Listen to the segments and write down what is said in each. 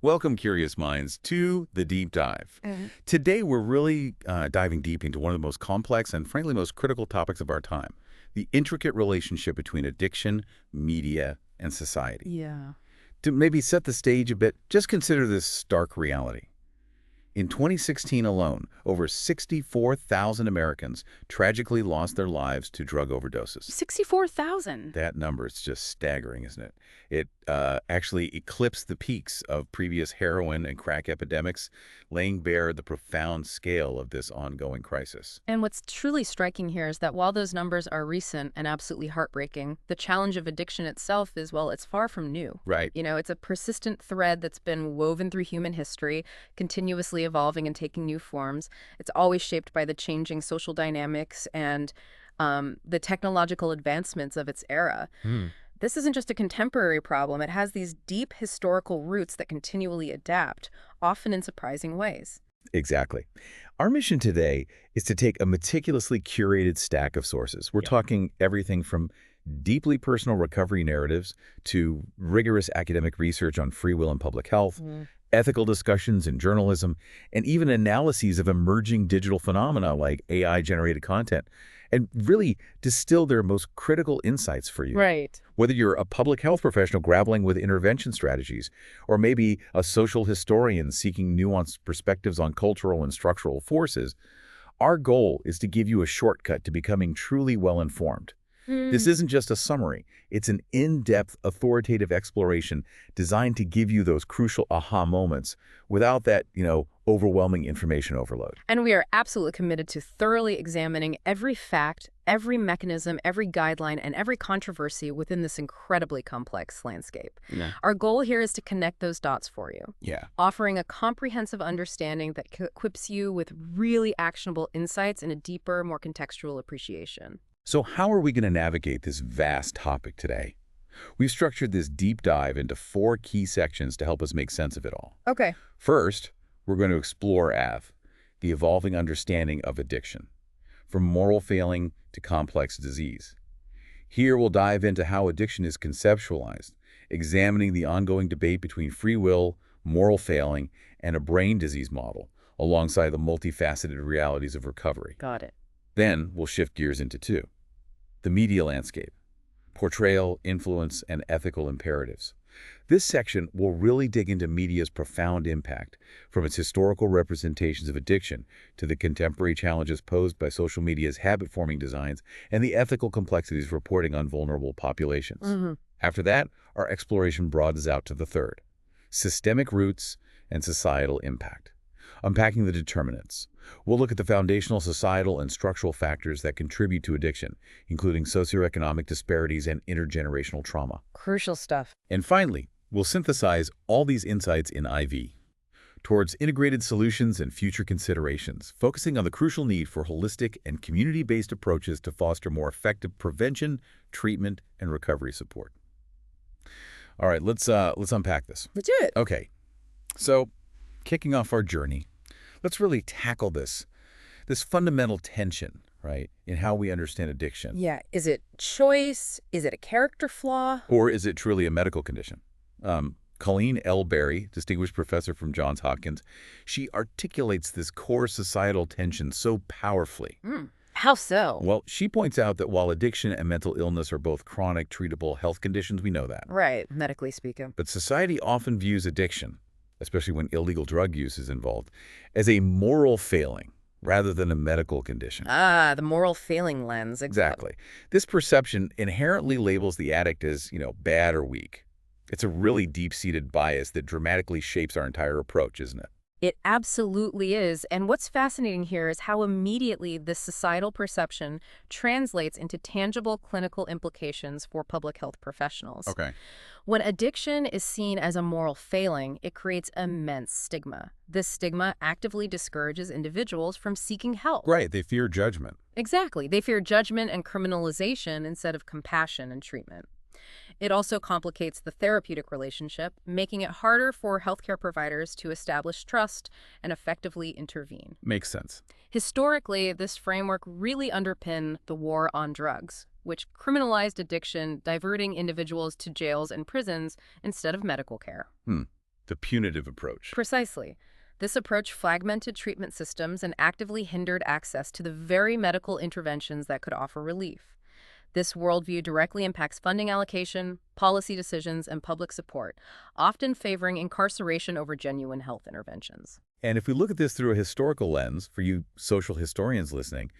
Welcome, curious minds, to The Deep Dive. Today, we're really diving deep into one of the most complex and, frankly, most critical topics of our time, the intricate relationship between addiction, media, and society. Yeah. To maybe set the stage a bit, just consider this stark reality. In 2016 alone, over 64,000 Americans tragically lost their lives to drug overdoses. 64,000. That number is just staggering, isn't it? It actually eclipsed the peaks of previous heroin and crack epidemics, laying bare the profound scale of this ongoing crisis. And what's truly striking here is that while those numbers are recent and absolutely heartbreaking, the challenge of addiction itself is, well, it's far from new. Right. It's a persistent thread that's been woven through human history, continuously evolving and taking new forms. It's always shaped by the changing social dynamics and the technological advancements of its era. This isn't just a contemporary problem. It has these deep historical roots that continually adapt, often in surprising ways. Exactly. Our mission today is to take a meticulously curated stack of sources. We're talking everything from deeply personal recovery narratives to rigorous academic research on free will and public health, ethical discussions in journalism, and even analyses of emerging digital phenomena like AI-generated content, and really distill their most critical insights for you. Right. Whether you're a public health professional grappling with intervention strategies, or maybe a social historian seeking nuanced perspectives on cultural and structural forces, our goal is to give you a shortcut to becoming truly well-informed. This isn't just a summary. It's an in-depth, authoritative exploration designed to give you those crucial aha moments without that, overwhelming information overload. And we are absolutely committed to thoroughly examining every fact, every mechanism, every guideline, and every controversy within this incredibly complex landscape. Yeah. Our goal here is to connect those dots for you, Yeah. offering a comprehensive understanding that equips you with really actionable insights and a deeper, more contextual appreciation. So how are we going to navigate this vast topic today? We've structured this deep dive into 4 key sections to help us make sense of it all. Okay. First, we're going to explore the evolving understanding of addiction, from moral failing to complex disease. Here we'll dive into how addiction is conceptualized, examining the ongoing debate between free will, moral failing, and a brain disease model, alongside the multifaceted realities of recovery. Got it. Then we'll shift gears into 2. The media landscape, portrayal, influence, and ethical imperatives. This section will really dig into media's profound impact, from its historical representations of addiction to the contemporary challenges posed by social media's habit-forming designs and the ethical complexities of reporting on vulnerable populations. After that, our exploration broadens out to the 3rd, systemic roots and societal impact. Unpacking the determinants. We'll look at the foundational societal and structural factors that contribute to addiction, including socioeconomic disparities and intergenerational trauma. Crucial stuff. And finally, we'll synthesize all these insights in IV towards integrated solutions and future considerations, focusing on the crucial need for holistic and community-based approaches to foster more effective prevention, treatment, and recovery support. All right, let's unpack this. Let's do it. Okay, so kicking off our journey, let's really tackle this fundamental tension, right, in how we understand addiction. Yeah. Is it choice? Is it a character flaw? Or is it truly a medical condition? Colleen L. Berry, distinguished professor from Johns Hopkins, she articulates this core societal tension so powerfully. How so? Well, she points out that while addiction and mental illness are both chronic, treatable health conditions, we know that. Right, medically speaking. But society often views addiction, especially when illegal drug use is involved, as a moral failing rather than a medical condition. Ah, the moral failing lens. Exactly. This perception inherently labels the addict as, bad or weak. It's a really deep-seated bias that dramatically shapes our entire approach, isn't it? It absolutely is. And what's fascinating here is how immediately this societal perception translates into tangible clinical implications for public health professionals. Okay. When addiction is seen as a moral failing, it creates immense stigma. This stigma actively discourages individuals from seeking help. Right, they fear judgment. Exactly. They fear judgment and criminalization instead of compassion and treatment. It also complicates the therapeutic relationship, making it harder for healthcare providers to establish trust and effectively intervene. Makes sense. Historically, this framework really underpinned the war on drugs, which criminalized addiction, diverting individuals to jails and prisons instead of medical care. The punitive approach. Precisely. This approach fragmented treatment systems and actively hindered access to the very medical interventions that could offer relief. This worldview directly impacts funding allocation, policy decisions, and public support, often favoring incarceration over genuine health interventions. And if we look at this through a historical lens, for you social historians listening,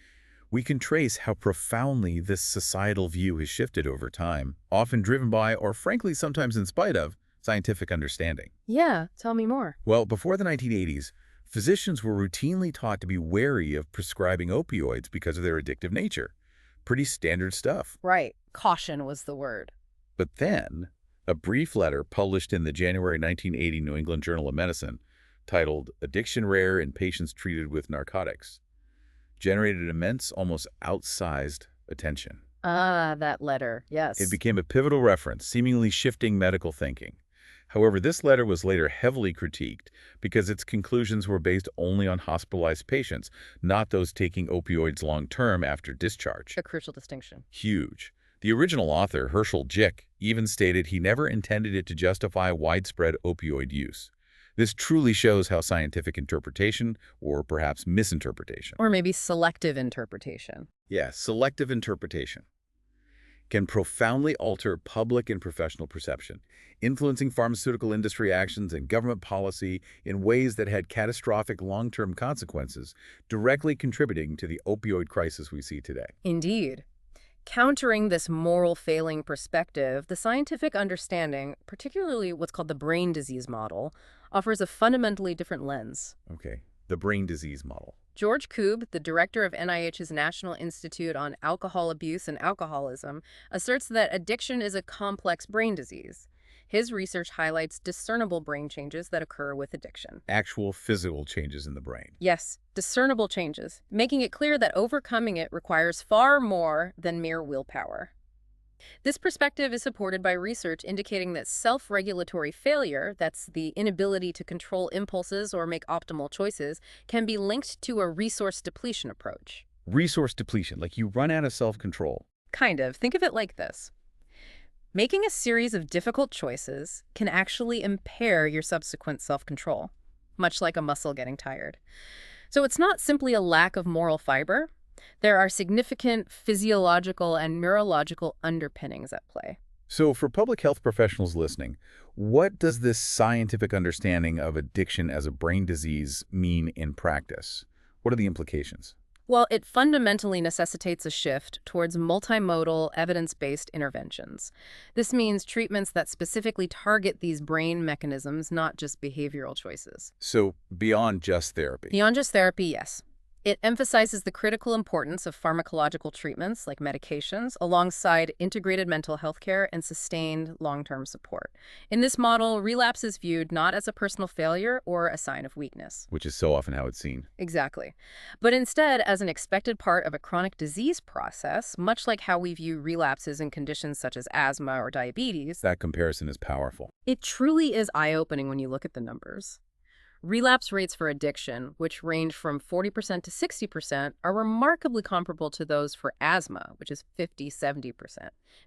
we can trace how profoundly this societal view has shifted over time, often driven by, or frankly sometimes in spite of, scientific understanding. Yeah, tell me more. Well, before the 1980s, physicians were routinely taught to be wary of prescribing opioids because of their addictive nature. Pretty standard stuff. Right. Caution was the word. But then, a brief letter published in the January 1980 New England Journal of Medicine, titled Addiction Rare in Patients Treated with Narcotics, generated immense, almost outsized attention. Ah, that letter. Yes. It became a pivotal reference, seemingly shifting medical thinking. However, this letter was later heavily critiqued because its conclusions were based only on hospitalized patients, not those taking opioids long-term after discharge. A crucial distinction. Huge. The original author, Herschel Jick, even stated he never intended it to justify widespread opioid use. This truly shows how scientific interpretation, or perhaps misinterpretation, Or maybe selective interpretation. yeah, selective interpretation, can profoundly alter public and professional perception, influencing pharmaceutical industry actions and government policy in ways that had catastrophic long-term consequences, directly contributing to the opioid crisis we see today. Indeed. Countering this moral failing perspective, the scientific understanding, particularly what's called the brain disease model, offers a fundamentally different lens. Okay, the brain disease model. George Koob, the director of NIH's National Institute on Alcohol Abuse and Alcoholism, asserts that addiction is a complex brain disease. His research highlights discernible brain changes that occur with addiction. Actual physical changes in the brain. Yes, discernible changes, making it clear that overcoming it requires far more than mere willpower. This perspective is supported by research indicating that self-regulatory failure, that's the inability to control impulses or make optimal choices, can be linked to a resource depletion approach. Resource depletion, like you run out of self-control. Kind of. Think of it like this. Making a series of difficult choices can actually impair your subsequent self-control, much like a muscle getting tired. So it's not simply a lack of moral fiber. There are significant physiological and neurological underpinnings at play. So for public health professionals listening, what does this scientific understanding of addiction as a brain disease mean in practice? What are the implications? Well, it fundamentally necessitates a shift towards multimodal, evidence-based interventions. This means treatments that specifically target these brain mechanisms, not just behavioral choices. So beyond just therapy. Beyond just therapy, yes. It emphasizes the critical importance of pharmacological treatments like medications alongside integrated mental health care and sustained long-term support. In this model, relapse is viewed not as a personal failure or a sign of weakness. Which is so often how it's seen. Exactly. But instead as an expected part of a chronic disease process, much like how we view relapses in conditions such as asthma or diabetes. That comparison is powerful. It truly is eye-opening when you look at the numbers. Relapse rates for addiction, which range from 40% to 60%, are remarkably comparable to those for asthma, which is 50-70%,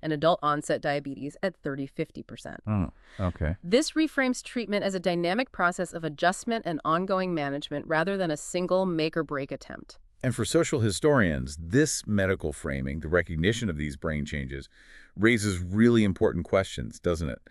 and adult-onset diabetes at 30-50%. Oh, okay. This reframes treatment as a dynamic process of adjustment and ongoing management rather than a single make-or-break attempt. And for social historians, this medical framing, the recognition of these brain changes, raises really important questions, doesn't it?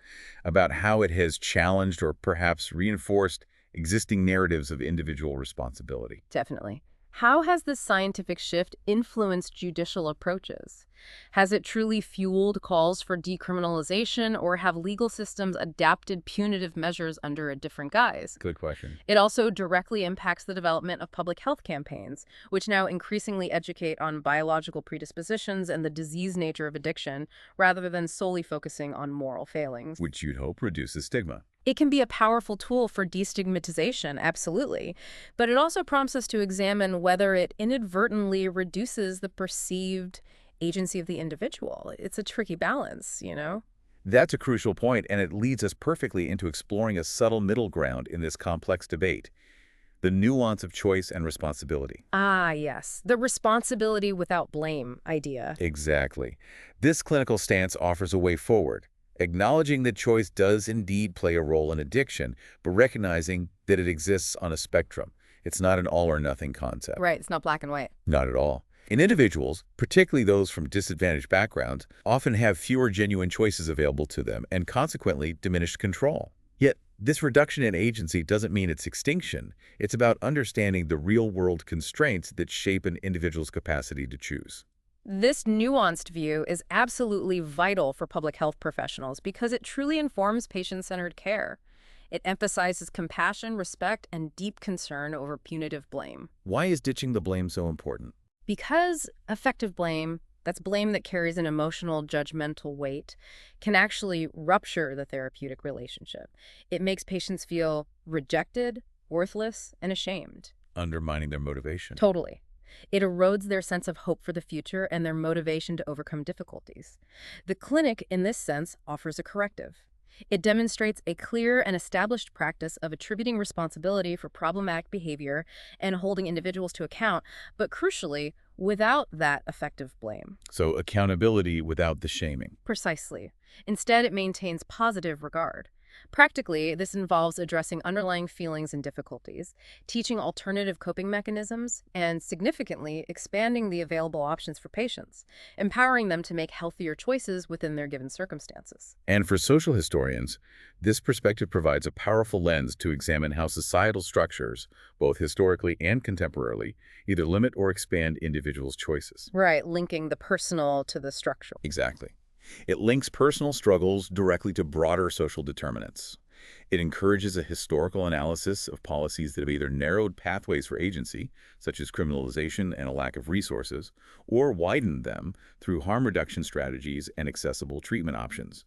About how it has challenged or perhaps reinforced existing narratives of individual responsibility. Definitely. How has this scientific shift influenced judicial approaches? Has it truly fueled calls for decriminalization, or have legal systems adapted punitive measures under a different guise? Good question. It also directly impacts the development of public health campaigns, which now increasingly educate on biological predispositions and the disease nature of addiction, rather than solely focusing on moral failings. Which you'd hope reduces stigma. It can be a powerful tool for destigmatization, absolutely, but it also prompts us to examine whether it inadvertently reduces the perceived agency of the individual. It's a tricky balance, you know? That's a crucial point, and it leads us perfectly into exploring a subtle middle ground in this complex debate, the nuance of choice and responsibility. Ah, yes, the responsibility without blame idea. Exactly. This clinical stance offers a way forward, Acknowledging that choice does indeed play a role in addiction, but recognizing that it exists on a spectrum. It's not an all-or-nothing concept. Right, it's not black and white. Not at all. And individuals, particularly those from disadvantaged backgrounds, often have fewer genuine choices available to them and consequently diminished control. Yet, this reduction in agency doesn't mean its extinction. It's about understanding the real-world constraints that shape an individual's capacity to choose. This nuanced view is absolutely vital for public health professionals because it truly informs patient-centered care. It emphasizes compassion, respect, and deep concern over punitive blame. Why is ditching the blame so important? Because effective blame, that's blame that carries an emotional, judgmental weight, can actually rupture the therapeutic relationship. It makes patients feel rejected, worthless, and ashamed. Undermining their motivation. Totally. It erodes their sense of hope for the future and their motivation to overcome difficulties. The clinic, in this sense, offers a corrective. It demonstrates a clear and established practice of attributing responsibility for problematic behavior and holding individuals to account, but crucially, without that effective blame. So accountability without the shaming. Precisely. Instead, it maintains positive regard. Practically, this involves addressing underlying feelings and difficulties, teaching alternative coping mechanisms, and significantly expanding the available options for patients, empowering them to make healthier choices within their given circumstances. And for social historians, this perspective provides a powerful lens to examine how societal structures, both historically and contemporarily, either limit or expand individuals' choices. Right, linking the personal to the structural. Exactly. It links personal struggles directly to broader social determinants. It encourages a historical analysis of policies that have either narrowed pathways for agency, such as criminalization and a lack of resources, or widened them through harm reduction strategies and accessible treatment options.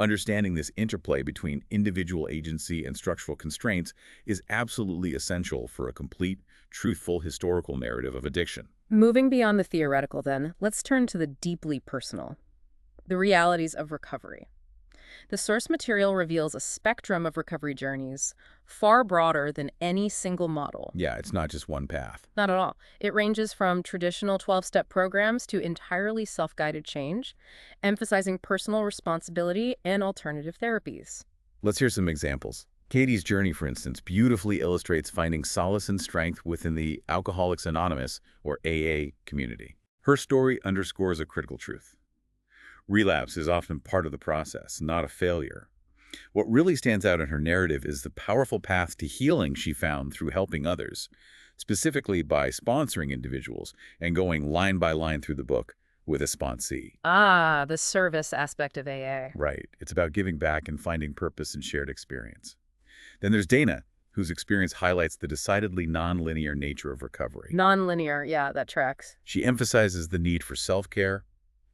Understanding this interplay between individual agency and structural constraints is absolutely essential for a complete, truthful historical narrative of addiction. Moving beyond the theoretical, then, let's turn to the deeply personal. The realities of recovery. The source material reveals a spectrum of recovery journeys, far broader than any single model. Yeah, it's not just one path. Not at all. It ranges from traditional 12-step programs to entirely self-guided change, emphasizing personal responsibility and alternative therapies. Let's hear some examples. Katie's journey, for instance, beautifully illustrates finding solace and strength within the Alcoholics Anonymous, or AA, community. Her story underscores a critical truth. Relapse is often part of the process, not a failure. What really stands out in her narrative is the powerful path to healing she found through helping others, specifically by sponsoring individuals and going line by line through the book with a sponsee. Ah, the service aspect of AA. Right. It's about giving back and finding purpose in shared experience. Then there's Dana, whose experience highlights the decidedly nonlinear nature of recovery. Nonlinear, yeah, that tracks. She emphasizes the need for self-care,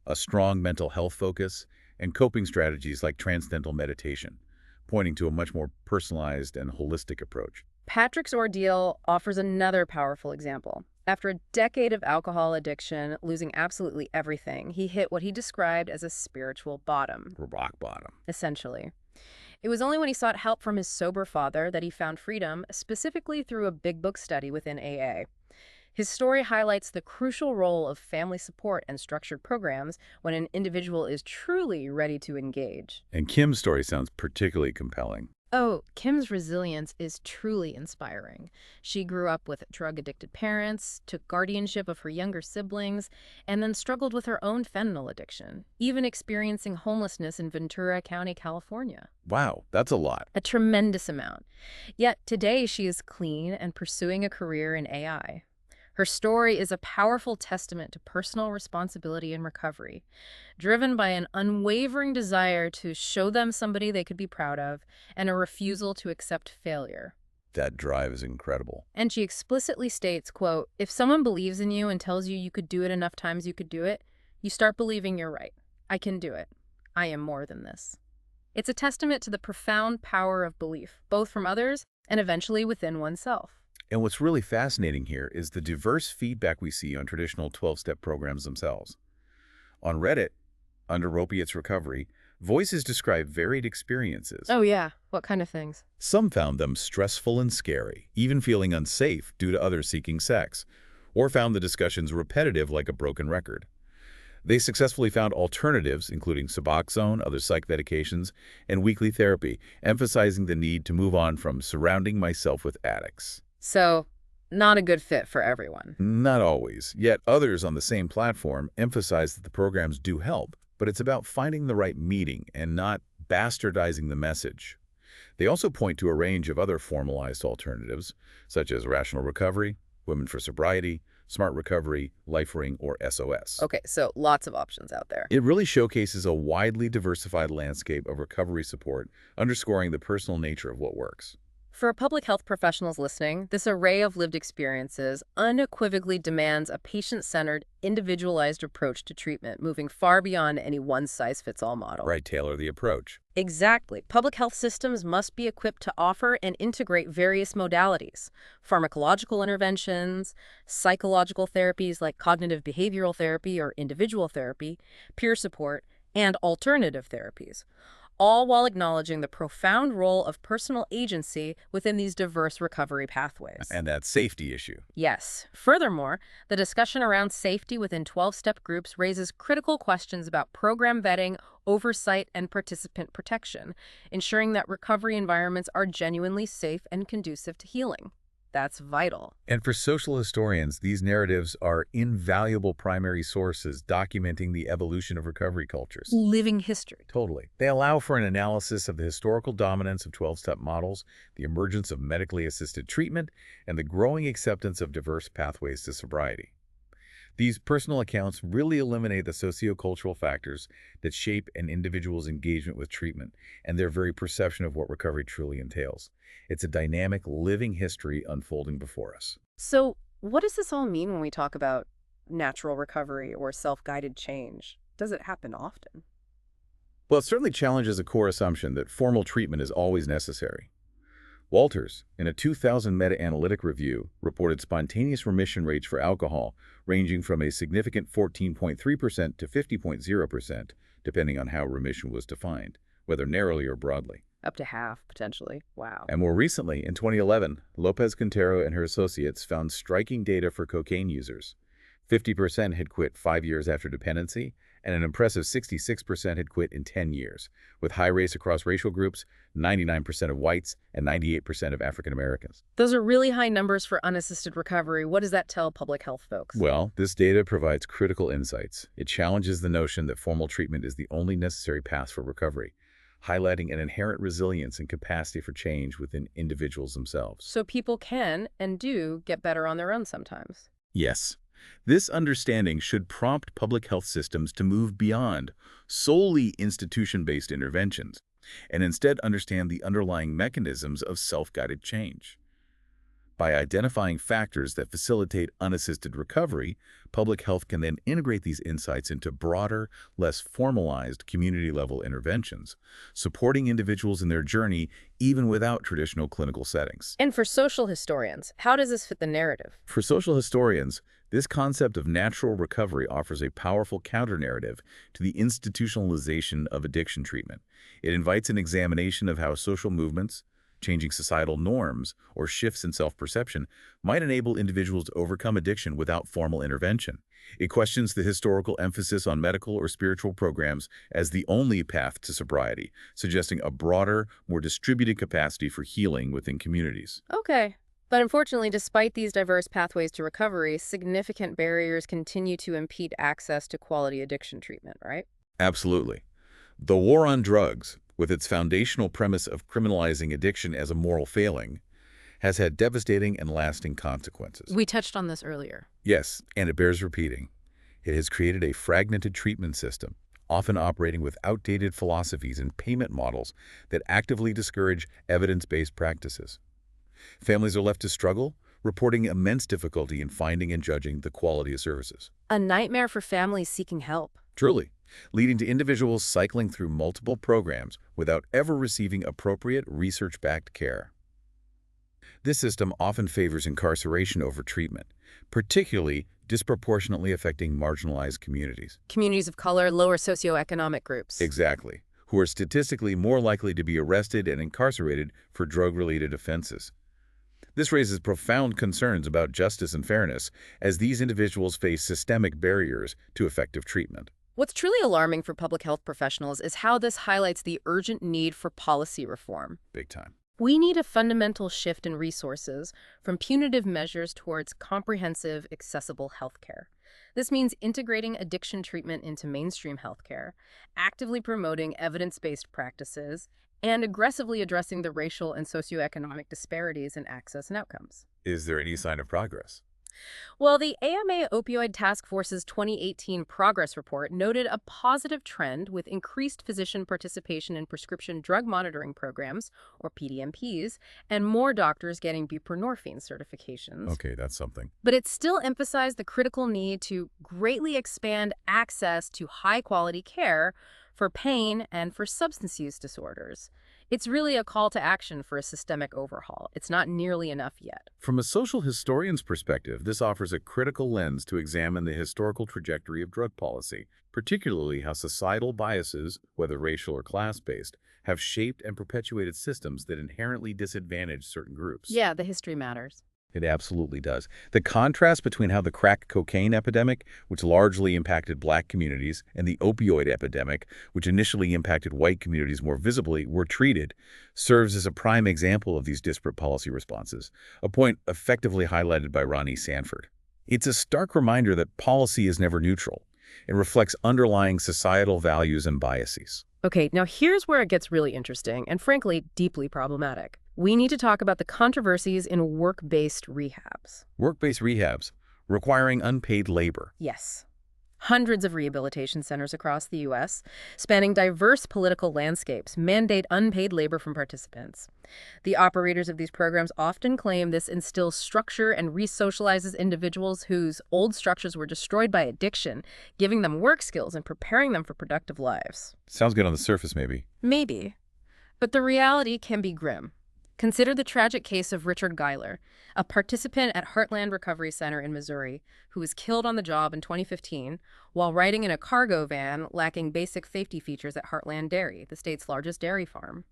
a strong mental health focus, and coping strategies like transcendental meditation, pointing to a much more personalized and holistic approach. Patrick's ordeal offers another powerful example. After a decade of alcohol addiction, losing absolutely everything, he hit what he described as a spiritual bottom. Rock bottom. Essentially. It was only when he sought help from his sober father that he found freedom, specifically through a big book study within AA. His story highlights the crucial role of family support and structured programs when an individual is truly ready to engage. And Kim's story sounds particularly compelling. Oh, Kim's resilience is truly inspiring. She grew up with drug-addicted parents, took guardianship of her younger siblings, and then struggled with her own fentanyl addiction, even experiencing homelessness in Ventura County, California. Wow, that's a lot. A tremendous amount. Yet today she is clean and pursuing a career in AI. Her story is a powerful testament to personal responsibility and recovery, driven by an unwavering desire to show them somebody they could be proud of and a refusal to accept failure. That drive is incredible. And she explicitly states, quote, "If someone believes in you and tells you you could do it enough times you could do it, you start believing you're right. I can do it. I am more than this." It's a testament to the profound power of belief, both from others and eventually within oneself. And what's really fascinating here is the diverse feedback we see on traditional 12-step programs themselves. On Reddit, under Opiates Recovery, voices describe varied experiences. Oh yeah, what kind of things? Some found them stressful and scary, even feeling unsafe due to others seeking sex, or found the discussions repetitive like a broken record. They successfully found alternatives, including Suboxone, other psych medications, and weekly therapy, emphasizing the need to move on from surrounding myself with addicts. So, not a good fit for everyone. Not always, yet others on the same platform emphasize that the programs do help, but it's about finding the right meeting and not bastardizing the message. They also point to a range of other formalized alternatives, such as Rational Recovery, Women for Sobriety, Smart Recovery, LifeRing, or SOS. Okay, so lots of options out there. It really showcases a widely diversified landscape of recovery support, underscoring the personal nature of what works. For public health professionals listening, this array of lived experiences unequivocally demands a patient-centered, individualized approach to treatment, moving far beyond any one-size-fits-all model. Right, tailor the approach. Exactly. Public health systems must be equipped to offer and integrate various modalities: pharmacological interventions, psychological therapies like cognitive behavioral therapy or individual therapy, peer support, and alternative therapies, all while acknowledging the profound role of personal agency within these diverse recovery pathways. And that safety issue. Yes. Furthermore, the discussion around safety within 12-step groups raises critical questions about program vetting, oversight, and participant protection, ensuring that recovery environments are genuinely safe and conducive to healing. That's vital. And for social historians, these narratives are invaluable primary sources documenting the evolution of recovery cultures. Living history. Totally. They allow for an analysis of the historical dominance of 12-step models, the emergence of medically assisted treatment, and the growing acceptance of diverse pathways to sobriety. These personal accounts really eliminate the sociocultural factors that shape an individual's engagement with treatment and their very perception of what recovery truly entails. It's a dynamic, living history unfolding before us. So, what does this all mean when we talk about natural recovery or self-guided change? Does it happen often? Well, it certainly challenges a core assumption that formal treatment is always necessary. Walters, in a 2000 meta-analytic review, reported spontaneous remission rates for alcohol ranging from a significant 14.3% to 50.0%, depending on how remission was defined, whether narrowly or broadly. Up to half, potentially. Wow. And more recently, in 2011, Lopez Quintero and her associates found striking data for cocaine users. 50% had quit 5 years after dependency, and an impressive 66% had quit in 10 years, with high rates across racial groups, 99% of whites, and 98% of African Americans. Those are really high numbers for unassisted recovery. What does that tell public health folks? Well, this data provides critical insights. It challenges the notion that formal treatment is the only necessary path for recovery, highlighting an inherent resilience and capacity for change within individuals themselves. So people can and do get better on their own sometimes. Yes. This understanding should prompt public health systems to move beyond solely institution-based interventions and instead understand the underlying mechanisms of self-guided change. By identifying factors that facilitate unassisted recovery, public health can then integrate these insights into broader, less formalized community-level interventions, supporting individuals in their journey even without traditional clinical settings. And for social historians, how does this fit the narrative? For social historians, this concept of natural recovery offers a powerful counter-narrative to the institutionalization of addiction treatment. It invites an examination of how social movements, changing societal norms, or shifts in self-perception might enable individuals to overcome addiction without formal intervention. It questions the historical emphasis on medical or spiritual programs as the only path to sobriety, suggesting a broader, more distributed capacity for healing within communities. Okay. But unfortunately, despite these diverse pathways to recovery, significant barriers continue to impede access to quality addiction treatment, right? Absolutely. The war on drugs, with its foundational premise of criminalizing addiction as a moral failing, has had devastating and lasting consequences. We touched on this earlier. Yes, and it bears repeating. It has created a fragmented treatment system, often operating with outdated philosophies and payment models that actively discourage evidence-based practices. Families are left to struggle, reporting immense difficulty in finding and judging the quality of services. A nightmare for families seeking help. Truly, leading to individuals cycling through multiple programs without ever receiving appropriate research-backed care. This system often favors incarceration over treatment, particularly disproportionately affecting marginalized communities. Communities of color, lower socioeconomic groups. Exactly, who are statistically more likely to be arrested and incarcerated for drug-related offenses. This raises profound concerns about justice and fairness as these individuals face systemic barriers to effective treatment. What's truly alarming for public health professionals is how this highlights the urgent need for policy reform. Big time. We need a fundamental shift in resources from punitive measures towards comprehensive, accessible healthcare. This means integrating addiction treatment into mainstream healthcare, actively promoting evidence-based practices, and aggressively addressing the racial and socioeconomic disparities in access and outcomes. Is there any sign of progress? Well, the AMA Opioid Task Force's 2018 progress report noted a positive trend with increased physician participation in prescription drug monitoring programs, or PDMPs, and more doctors getting buprenorphine certifications. Okay, that's something. But it still emphasized the critical need to greatly expand access to high-quality care for pain and for substance use disorders. It's really a call to action for a systemic overhaul. It's not nearly enough yet. From a social historian's perspective, this offers a critical lens to examine the historical trajectory of drug policy, particularly how societal biases, whether racial or class-based, have shaped and perpetuated systems that inherently disadvantage certain groups. Yeah, the history matters. It absolutely does. The contrast between how the crack cocaine epidemic, which largely impacted black communities, and the opioid epidemic, which initially impacted white communities more visibly, were treated, serves as a prime example of these disparate policy responses, a point effectively highlighted by Ronnie Sanford. It's a stark reminder that policy is never neutral. It reflects underlying societal values and biases. Okay, now here's where it gets really interesting and, frankly, deeply problematic. We need to talk about the controversies in work-based rehabs. Work-based rehabs, requiring unpaid labor. Yes. Hundreds of rehabilitation centers across the U.S., spanning diverse political landscapes, mandate unpaid labor from participants. The operators of these programs often claim this instills structure and re-socializes individuals whose old structures were destroyed by addiction, giving them work skills and preparing them for productive lives. Sounds good on the surface, maybe. Maybe. But the reality can be grim. Consider the tragic case of Richard Geiler, a participant at Heartland Recovery Center in Missouri, who was killed on the job in 2015 while riding in a cargo van lacking basic safety features at Heartland Dairy, the state's largest dairy farm.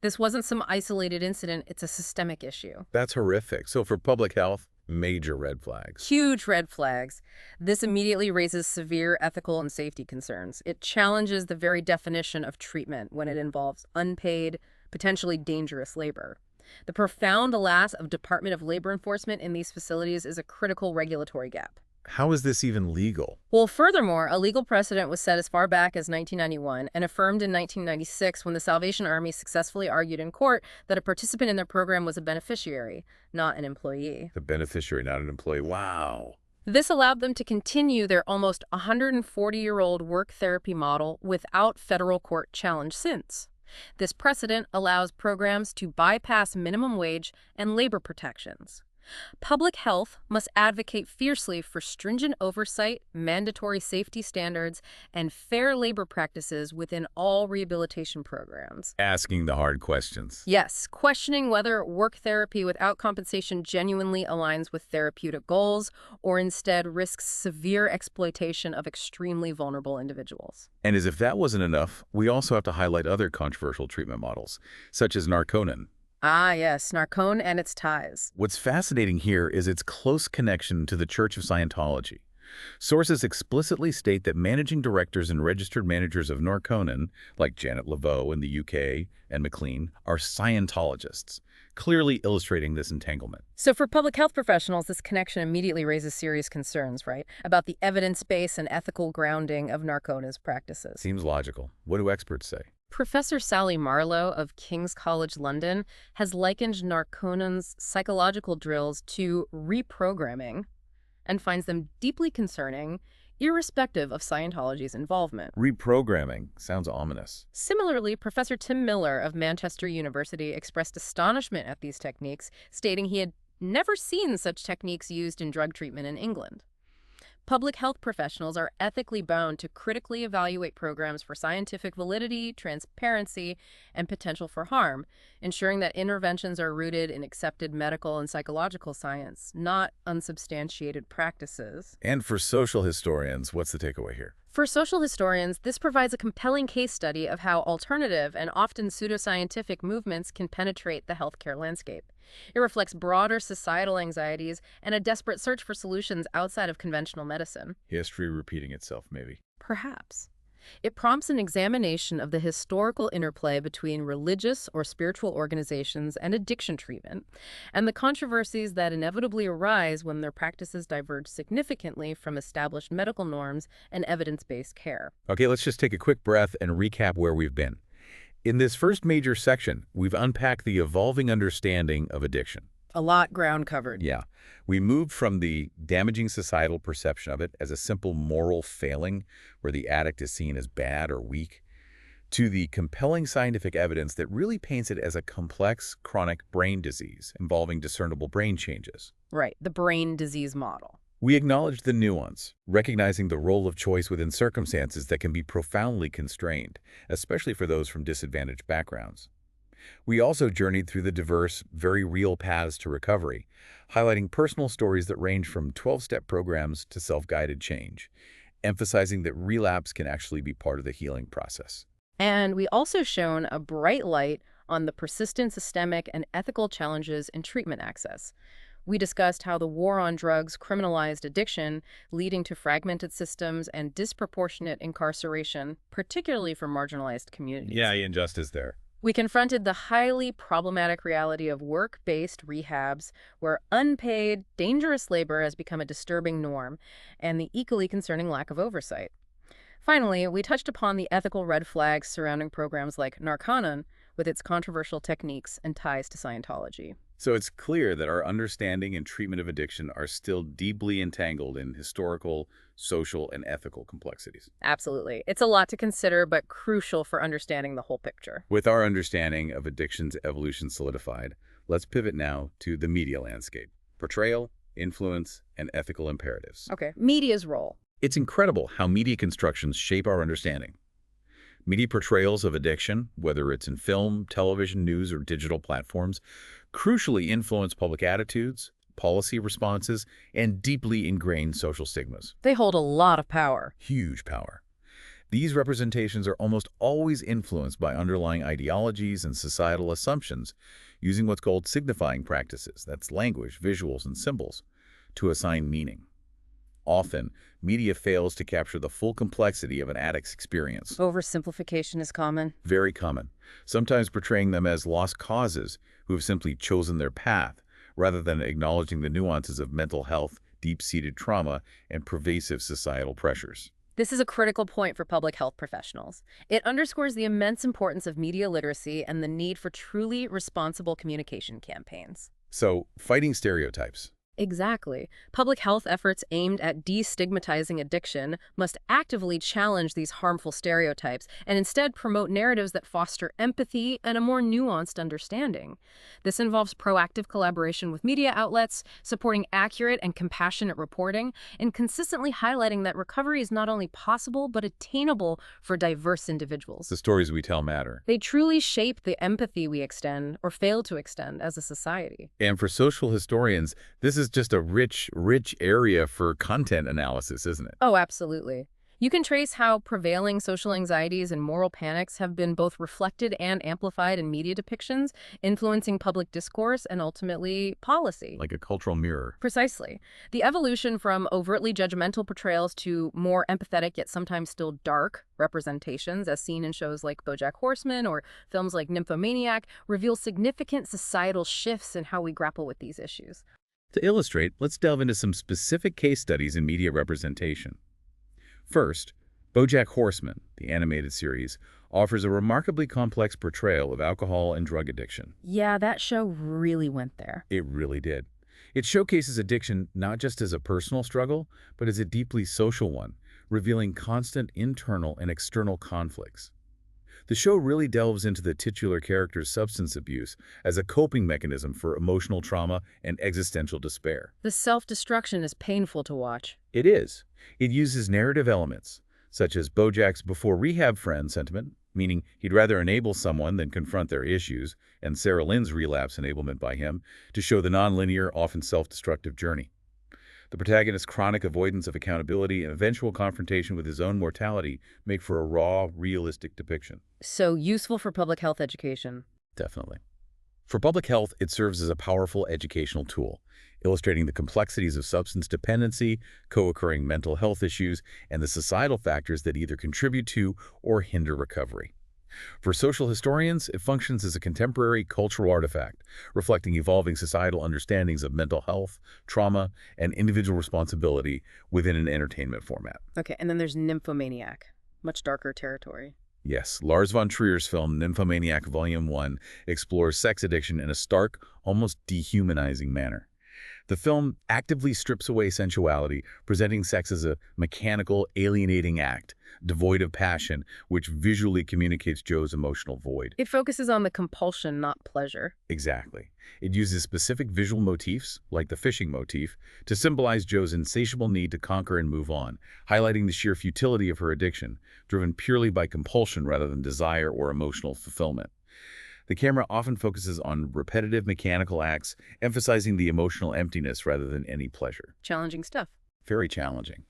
This wasn't some isolated incident, it's a systemic issue. That's horrific. So for public health, major red flags. Huge red flags. This immediately raises severe ethical and safety concerns. It challenges the very definition of treatment when it involves unpaid, potentially dangerous labor. The profound loss of Department of Labor enforcement in these facilities is a critical regulatory gap. How is this even legal? Well, furthermore, a legal precedent was set as far back as 1991 and affirmed in 1996 when the Salvation Army successfully argued in court that a participant in their program was a beneficiary, not an employee. The beneficiary, not an employee. Wow. This allowed them to continue their almost 140-year-old work therapy model without federal court challenge since. This precedent allows programs to bypass minimum wage and labor protections. Public health must advocate fiercely for stringent oversight, mandatory safety standards, and fair labor practices within all rehabilitation programs. Asking the hard questions. Yes, questioning whether work therapy without compensation genuinely aligns with therapeutic goals or instead risks severe exploitation of extremely vulnerable individuals. And as if that wasn't enough, we also have to highlight other controversial treatment models, such as Narconon. Ah, yes, Narcone and its ties. What's fascinating here is its close connection to the Church of Scientology. Sources explicitly state that managing directors and registered managers of Narconon, like Janet Laveau in the UK and McLean, are Scientologists, clearly illustrating this entanglement. So for public health professionals, this connection immediately raises serious concerns, right? About the evidence base and ethical grounding of Narcona's practices. Seems logical. What do experts say? Professor Sally Marlowe of King's College London has likened Narconon's psychological drills to reprogramming and finds them deeply concerning, irrespective of Scientology's involvement. Reprogramming sounds ominous. Similarly, Professor Tim Miller of Manchester University expressed astonishment at these techniques, stating he had never seen such techniques used in drug treatment in England. Public health professionals are ethically bound to critically evaluate programs for scientific validity, transparency, and potential for harm, ensuring that interventions are rooted in accepted medical and psychological science, not unsubstantiated practices. And for social historians, what's the takeaway here? For social historians, this provides a compelling case study of how alternative and often pseudoscientific movements can penetrate the healthcare landscape. It reflects broader societal anxieties and a desperate search for solutions outside of conventional medicine. History repeating itself, maybe. Perhaps. It prompts an examination of the historical interplay between religious or spiritual organizations and addiction treatment, and the controversies that inevitably arise when their practices diverge significantly from established medical norms and evidence-based care. Okay, let's just take a quick breath and recap where we've been. In this first major section, we've unpacked the evolving understanding of addiction. A lot ground covered. Yeah. We moved from the damaging societal perception of it as a simple moral failing where the addict is seen as bad or weak, to the compelling scientific evidence that really paints it as a complex, chronic brain disease involving discernible brain changes. Right, the brain disease model. We acknowledged the nuance, recognizing the role of choice within circumstances that can be profoundly constrained, especially for those from disadvantaged backgrounds. We also journeyed through the diverse, very real paths to recovery, highlighting personal stories that range from 12-step programs to self-guided change, emphasizing that relapse can actually be part of the healing process. And we also shone a bright light on the persistent systemic and ethical challenges in treatment access. We discussed how the war on drugs criminalized addiction, leading to fragmented systems and disproportionate incarceration, particularly for marginalized communities. Yeah, injustice there. We confronted the highly problematic reality of work-based rehabs, where unpaid, dangerous labor has become a disturbing norm, and the equally concerning lack of oversight. Finally, we touched upon the ethical red flags surrounding programs like Narconon, with its controversial techniques and ties to Scientology. So it's clear that our understanding and treatment of addiction are still deeply entangled in historical, social, and ethical complexities. Absolutely. It's a lot to consider, but crucial for understanding the whole picture. With our understanding of addiction's evolution solidified, let's pivot now to the media landscape: portrayal, influence, and ethical imperatives. Okay, media's role. It's incredible how media constructions shape our understanding. Media portrayals of addiction, whether it's in film, television, news, or digital platforms, crucially influence public attitudes, policy responses, and deeply ingrained social stigmas. They hold a lot of power. Huge power. These representations are almost always influenced by underlying ideologies and societal assumptions, using what's called signifying practices, that's language, visuals, and symbols, to assign meaning. Often, media fails to capture the full complexity of an addict's experience. Oversimplification is common. Very common, sometimes portraying them as lost causes who have simply chosen their path, rather than acknowledging the nuances of mental health, deep-seated trauma, and pervasive societal pressures. This is a critical point for public health professionals. It underscores the immense importance of media literacy and the need for truly responsible communication campaigns. So, fighting stereotypes. Exactly. Public health efforts aimed at destigmatizing addiction must actively challenge these harmful stereotypes and instead promote narratives that foster empathy and a more nuanced understanding. This involves proactive collaboration with media outlets, supporting accurate and compassionate reporting, and consistently highlighting that recovery is not only possible but attainable for diverse individuals. The stories we tell matter. They truly shape the empathy we extend or fail to extend as a society. And for social historians, this is just a rich area for content analysis, isn't it? Oh, absolutely. You can trace how prevailing social anxieties and moral panics have been both reflected and amplified in media depictions, influencing public discourse and ultimately policy. Like a cultural mirror. Precisely. The evolution from overtly judgmental portrayals to more empathetic yet sometimes still dark representations, as seen in shows like BoJack Horseman or films like Nymphomaniac, reveals significant societal shifts in how we grapple with these issues. To illustrate, let's delve into some specific case studies in media representation. First, BoJack Horseman, the animated series, offers a remarkably complex portrayal of alcohol and drug addiction. Yeah, that show really went there. It really did. It showcases addiction not just as a personal struggle, but as a deeply social one, revealing constant internal and external conflicts. The show really delves into the titular character's substance abuse as a coping mechanism for emotional trauma and existential despair. The self-destruction is painful to watch. It is. It uses narrative elements, such as BoJack's before-rehab friend sentiment, meaning he'd rather enable someone than confront their issues, and Sarah Lynn's relapse enablement by him, to show the nonlinear, often self-destructive journey. The protagonist's chronic avoidance of accountability and eventual confrontation with his own mortality make for a raw, realistic depiction. So useful for public health education. Definitely. For public health, it serves as a powerful educational tool, illustrating the complexities of substance dependency, co-occurring mental health issues, and the societal factors that either contribute to or hinder recovery. For social historians, it functions as a contemporary cultural artifact, reflecting evolving societal understandings of mental health, trauma, and individual responsibility within an entertainment format. Okay, and then there's Nymphomaniac, much darker territory. Yes, Lars von Trier's film Nymphomaniac Volume 1 explores sex addiction in a stark, almost dehumanizing manner. The film actively strips away sensuality, presenting sex as a mechanical, alienating act, devoid of passion, which visually communicates Joe's emotional void. It focuses on the compulsion, not pleasure. Exactly. It uses specific visual motifs, like the fishing motif, to symbolize Joe's insatiable need to conquer and move on, highlighting the sheer futility of her addiction, driven purely by compulsion rather than desire or emotional fulfillment. The camera often focuses on repetitive mechanical acts, emphasizing the emotional emptiness rather than any pleasure. Challenging stuff. Very challenging.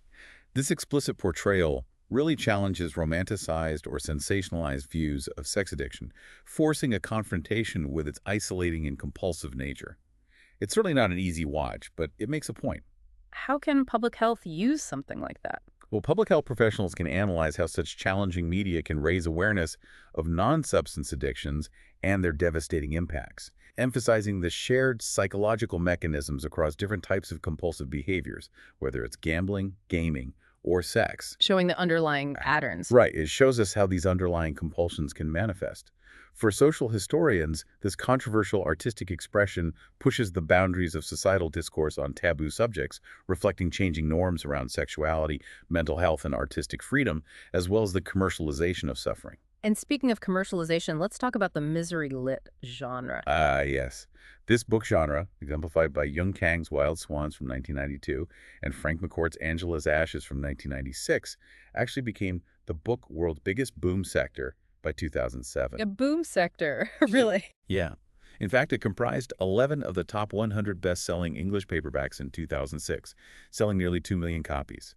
This explicit portrayal really challenges romanticized or sensationalized views of sex addiction, forcing a confrontation with its isolating and compulsive nature. It's certainly not an easy watch, but it makes a point. How can public health use something like that? Well, public health professionals can analyze how such challenging media can raise awareness of non-substance addictions and their devastating impacts, emphasizing the shared psychological mechanisms across different types of compulsive behaviors, whether it's gambling, gaming, or sex. Showing the underlying patterns. Right, it shows us how these underlying compulsions can manifest. For social historians, this controversial artistic expression pushes the boundaries of societal discourse on taboo subjects, reflecting changing norms around sexuality, mental health, and artistic freedom, as well as the commercialization of suffering. And speaking of commercialization, let's talk about the misery lit genre. Yes. This book genre, exemplified by Young Kang's Wild Swans from 1992 and Frank McCourt's Angela's Ashes from 1996, actually became the book world's biggest boom sector by 2007. A boom sector, really? Yeah. In fact, it comprised 11 of the top 100 best-selling English paperbacks in 2006, selling nearly 2 million copies.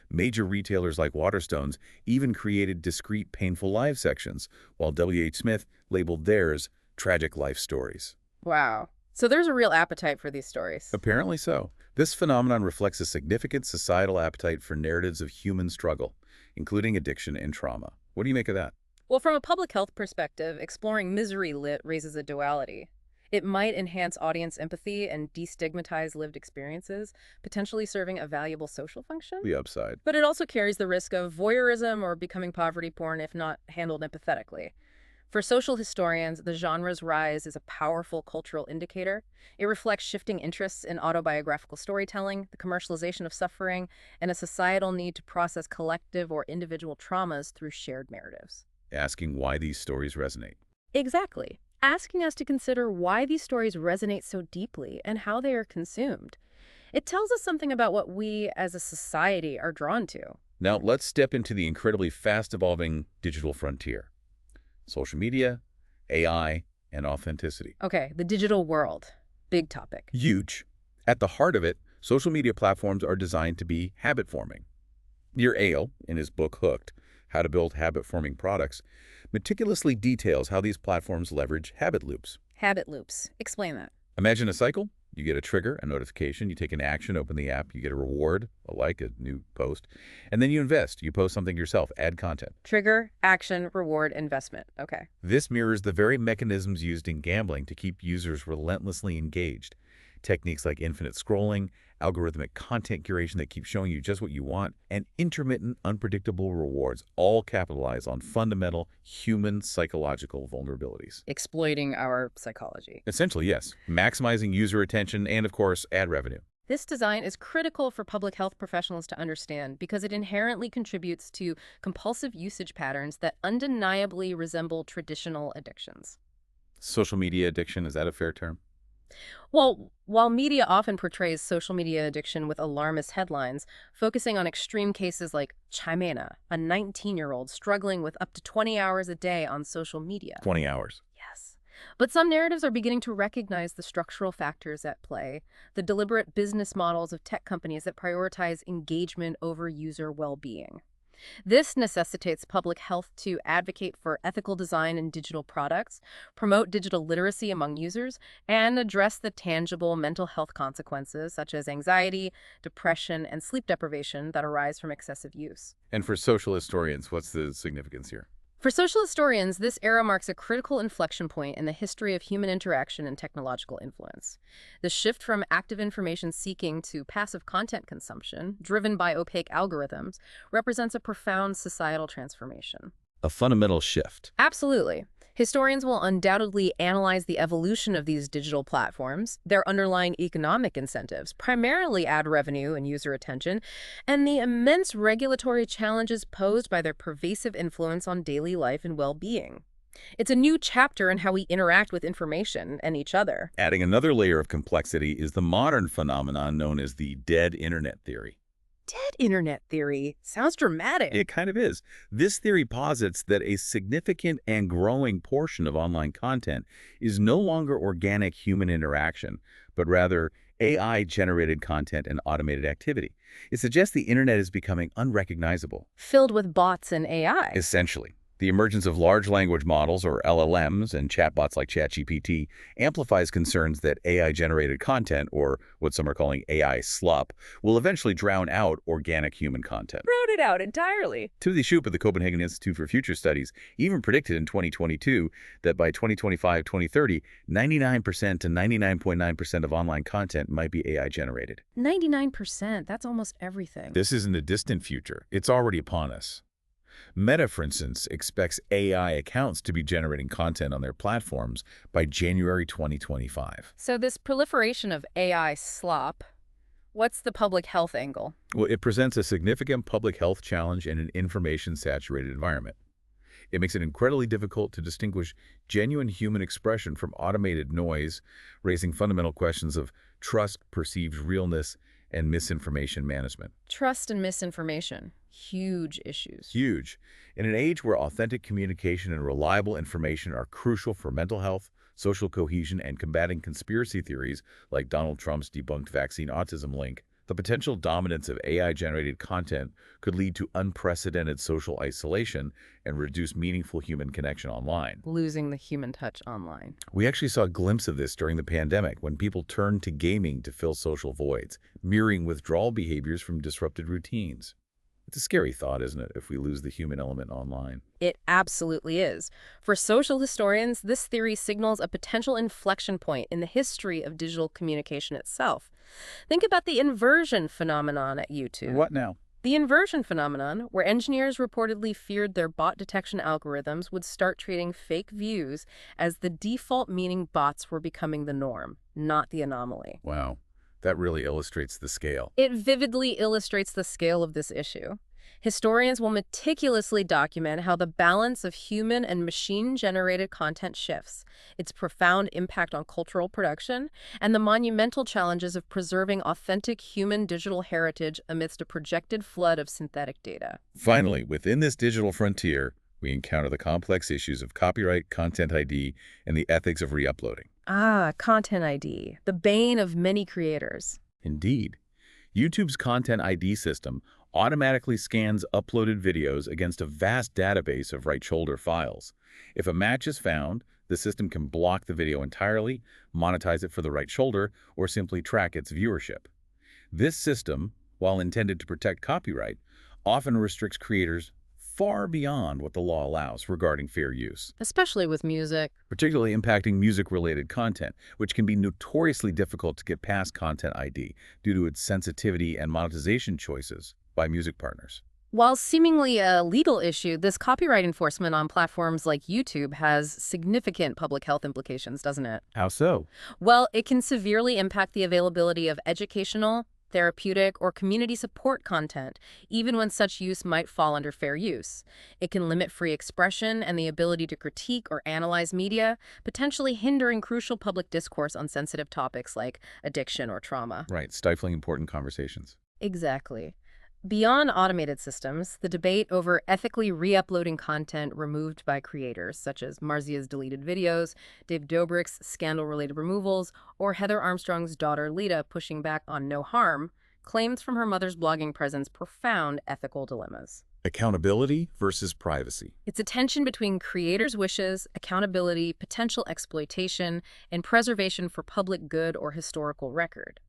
Major retailers like Waterstones even created discrete Painful Lives sections, while W.H. Smith labeled theirs Tragic Life Stories. Wow. So there's a real appetite for these stories. Apparently so. This phenomenon reflects a significant societal appetite for narratives of human struggle, including addiction and trauma. What do you make of that? Well, from a public health perspective, exploring misery lit raises a duality. It might enhance audience empathy and destigmatize lived experiences, potentially serving a valuable social function. The upside. But it also carries the risk of voyeurism or becoming poverty porn if not handled empathetically. For social historians, the genre's rise is a powerful cultural indicator. It reflects shifting interests in autobiographical storytelling, the commercialization of suffering, and a societal need to process collective or individual traumas through shared narratives. Asking why these stories resonate. Exactly. Asking us to consider why these stories resonate so deeply and how they are consumed. It tells us something about what we as a society are drawn to. Now, let's step into the incredibly fast-evolving digital frontier. Social media, AI, and authenticity. Okay, the digital world. Big topic. Huge. At the heart of it, social media platforms are designed to be habit-forming. Nir Eyal, in his book Hooked, How to Build Habit-Forming Products, meticulously details how these platforms leverage habit loops. Habit loops. Explain that. Imagine a cycle. You get a trigger, a notification, you take an action, open the app, you get a reward, a like, a new post, and then you invest. You post something yourself, add content. Trigger, action, reward, investment. Okay. This mirrors the very mechanisms used in gambling to keep users relentlessly engaged. Techniques like infinite scrolling, algorithmic content curation that keeps showing you just what you want, and intermittent, unpredictable rewards all capitalize on fundamental human psychological vulnerabilities. Exploiting our psychology. Essentially, yes. Maximizing user attention and, of course, ad revenue. This design is critical for public health professionals to understand because it inherently contributes to compulsive usage patterns that undeniably resemble traditional addictions. Social media addiction, is that a fair term? Well, while media often portrays social media addiction with alarmist headlines, focusing on extreme cases like Chimena, a 19-year-old struggling with up to 20 hours a day on social media. 20 hours. Yes. But some narratives are beginning to recognize the structural factors at play, the deliberate business models of tech companies that prioritize engagement over user well-being. This necessitates public health to advocate for ethical design in digital products, promote digital literacy among users, and address the tangible mental health consequences such as anxiety, depression, and sleep deprivation that arise from excessive use. And for social historians, what's the significance here? For social historians, this era marks a critical inflection point in the history of human interaction and technological influence. The shift from active information seeking to passive content consumption, driven by opaque algorithms, represents a profound societal transformation. A fundamental shift. Absolutely. Historians will undoubtedly analyze the evolution of these digital platforms, their underlying economic incentives, primarily ad revenue and user attention, and the immense regulatory challenges posed by their pervasive influence on daily life and well-being. It's a new chapter in how we interact with information and each other. Adding another layer of complexity is the modern phenomenon known as the dead internet theory. Dead internet theory sounds dramatic. It kind of is. This theory posits that a significant and growing portion of online content is no longer organic human interaction, but rather AI-generated content and automated activity. It suggests the internet is becoming unrecognizable. Filled with bots and AI. Essentially, the emergence of large language models, or LLMs, and chatbots like ChatGPT amplifies concerns that AI-generated content, or what some are calling AI slop, will eventually drown out organic human content. Wrote it out entirely. Timothy Shoup of the Copenhagen Institute for Future Studies even predicted in 2022 that by 2025-2030, 99% to 99.9% of online content might be AI-generated. 99%, that's almost everything. This isn't a distant future. It's already upon us. Meta, for instance, expects AI accounts to be generating content on their platforms by January 2025. So this proliferation of AI slop, what's the public health angle? Well, it presents a significant public health challenge in an information-saturated environment. It makes it incredibly difficult to distinguish genuine human expression from automated noise, raising fundamental questions of trust, perceived realness, and misinformation management. Trust and misinformation. Huge issues. Huge. In an age where authentic communication and reliable information are crucial for mental health, social cohesion, and combating conspiracy theories like Donald Trump's debunked vaccine autism link, the potential dominance of AI-generated content could lead to unprecedented social isolation and reduce meaningful human connection online. Losing the human touch online. We actually saw a glimpse of this during the pandemic when people turned to gaming to fill social voids, mirroring withdrawal behaviors from disrupted routines. It's a scary thought, isn't it, if we lose the human element online? It absolutely is. For social historians, this theory signals a potential inflection point in the history of digital communication itself. Think about the inversion phenomenon at YouTube. What now? The inversion phenomenon, where engineers reportedly feared their bot detection algorithms would start treating fake views as the default, meaning bots were becoming the norm, not the anomaly. Wow. That really illustrates the scale. It vividly illustrates the scale of this issue. Historians will meticulously document how the balance of human and machine-generated content shifts, its profound impact on cultural production, and the monumental challenges of preserving authentic human digital heritage amidst a projected flood of synthetic data. Finally, within this digital frontier, we encounter the complex issues of copyright, content ID, and the ethics of re-uploading. Ah, Content ID, the bane of many creators. Indeed. YouTube's Content ID system automatically scans uploaded videos against a vast database of right shoulder files. If a match is found, the system can block the video entirely, monetize it for the right shoulder, or simply track its viewership. This system, while intended to protect copyright, often restricts creators far beyond what the law allows regarding fair use, Especially with music. particularly impacting music-related content, which can be notoriously difficult to get past Content ID due to its sensitivity and monetization choices by music partners. While seemingly a legal issue, this copyright enforcement on platforms like YouTube has significant public health implications, doesn't it? How so? Well, it can severely impact the availability of educational, therapeutic, or community support content, even when such use might fall under fair use. It can limit free expression and the ability to critique or analyze media, potentially hindering crucial public discourse on sensitive topics like addiction or trauma. Right, stifling important conversations. Exactly. Beyond automated systems, the debate over ethically re-uploading content removed by creators, such as Marzia's deleted videos, Dave Dobrik's scandal-related removals, or Heather Armstrong's daughter Lita pushing back on no harm, claims from her mother's blogging presence profound ethical dilemmas. Accountability versus privacy. It's a tension between creators' wishes, accountability, potential exploitation, and preservation for public good or historical record.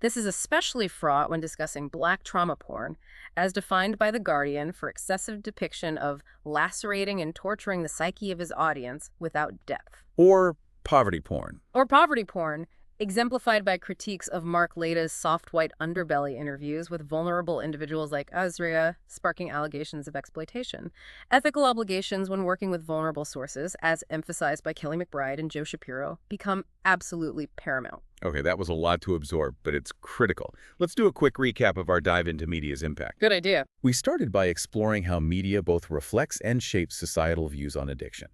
This is especially fraught when discussing Black trauma porn, as defined by The Guardian for excessive depiction of lacerating and torturing the psyche of his audience without depth. Or poverty porn. Or poverty porn, exemplified by critiques of Mark Lada's soft white underbelly interviews with vulnerable individuals like Azria, sparking allegations of exploitation. Ethical obligations when working with vulnerable sources, as emphasized by Kelly McBride and Joe Shapiro, become absolutely paramount. Okay, that was a lot to absorb, but it's critical. Let's do a quick recap of our dive into media's impact. Good idea. We started by exploring how media both reflects and shapes societal views on addiction,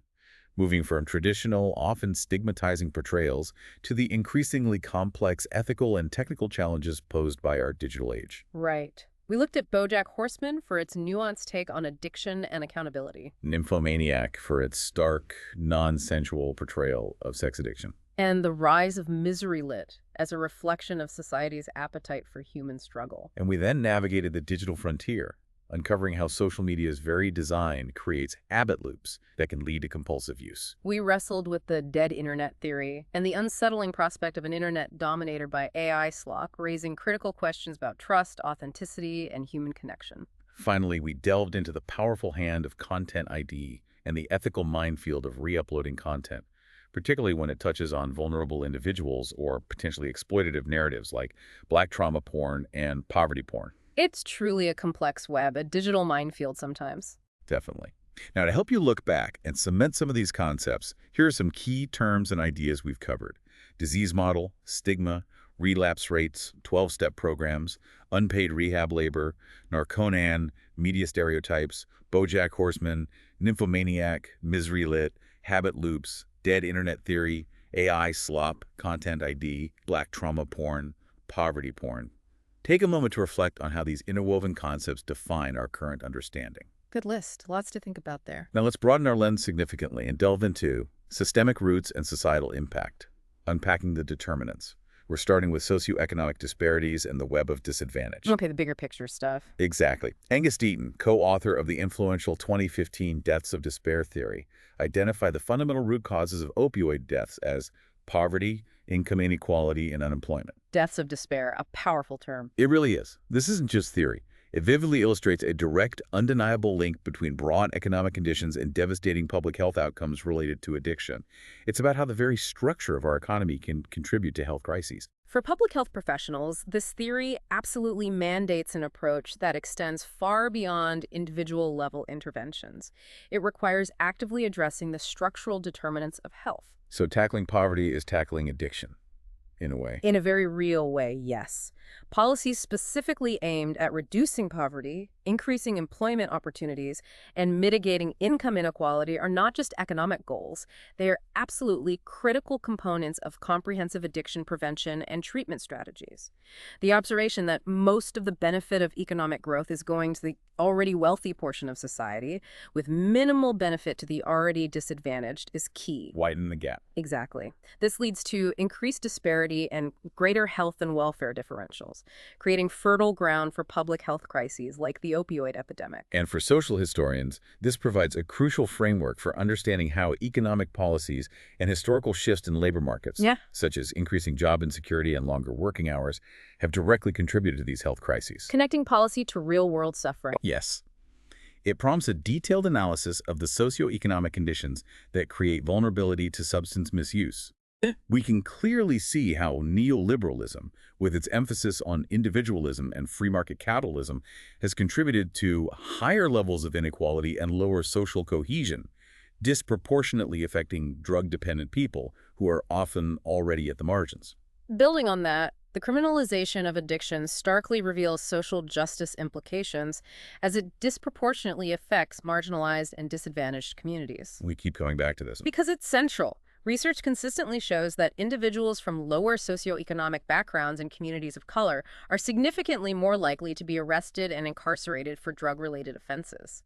moving from traditional, often stigmatizing portrayals to the increasingly complex ethical and technical challenges posed by our digital age. Right. We looked at BoJack Horseman for its nuanced take on addiction and accountability. Nymphomaniac for its stark, non-sensual portrayal of sex addiction. And the rise of Misery Lit as a reflection of society's appetite for human struggle. And we then navigated the digital frontier, uncovering how social media's very design creates habit loops that can lead to compulsive use. We wrestled with the dead internet theory and the unsettling prospect of an internet dominated by AI slop, raising critical questions about trust, authenticity, and human connection. Finally, we delved into the powerful hand of Content ID and the ethical minefield of re-uploading content, particularly when it touches on vulnerable individuals or potentially exploitative narratives like Black trauma porn and poverty porn. It's truly a complex web, a digital minefield sometimes. Definitely. Now, to help you look back and cement some of these concepts, here are some key terms and ideas we've covered. Disease model, stigma, relapse rates, 12-step programs, unpaid rehab labor, Narconon, media stereotypes, BoJack Horseman, Nymphomaniac, Misery Lit, habit loops, dead internet theory, AI slop, Content ID, Black trauma porn, poverty porn. Take a moment to reflect on how these interwoven concepts define our current understanding. Good list. Lots to think about there. Now let's broaden our lens significantly and delve into systemic roots and societal impact, unpacking the determinants. We're starting with socioeconomic disparities and the web of disadvantage. Okay, the bigger picture stuff. Exactly. Angus Deaton, co-author of the influential 2015 Deaths of Despair theory, identified the fundamental root causes of opioid deaths as poverty, income inequality, and unemployment. Deaths of despair, a powerful term. It really is. This isn't just theory. It vividly illustrates a direct, undeniable link between broad economic conditions and devastating public health outcomes related to addiction. It's about how the very structure of our economy can contribute to health crises. For public health professionals, this theory absolutely mandates an approach that extends far beyond individual-level interventions. It requires actively addressing the structural determinants of health. So tackling poverty is tackling addiction, in a way. In a very real way, yes. Policies specifically aimed at reducing poverty, increasing employment opportunities, and mitigating income inequality are not just economic goals. They are absolutely critical components of comprehensive addiction prevention and treatment strategies. The observation that most of the benefit of economic growth is going to the already wealthy portion of society, with minimal benefit to the already disadvantaged, is key. Widen the gap. Exactly. This leads to increased disparity and greater health and welfare differentials, creating fertile ground for public health crises like the opioid epidemic. And for social historians, this provides a crucial framework for understanding how economic policies and historical shifts in labor markets, such as increasing job insecurity and longer working hours, have directly contributed to these health crises. Connecting policy to real-world suffering. Yes. It prompts a detailed analysis of the socioeconomic conditions that create vulnerability to substance misuse. We can clearly see how neoliberalism, with its emphasis on individualism and free market capitalism, has contributed to higher levels of inequality and lower social cohesion, disproportionately affecting drug-dependent people who are often already at the margins. Building on that, the criminalization of addiction starkly reveals social justice implications as it disproportionately affects marginalized and disadvantaged communities. We keep going back to this. Because it's central. Research consistently shows that individuals from lower socioeconomic backgrounds and communities of color are significantly more likely to be arrested and incarcerated for drug-related offenses.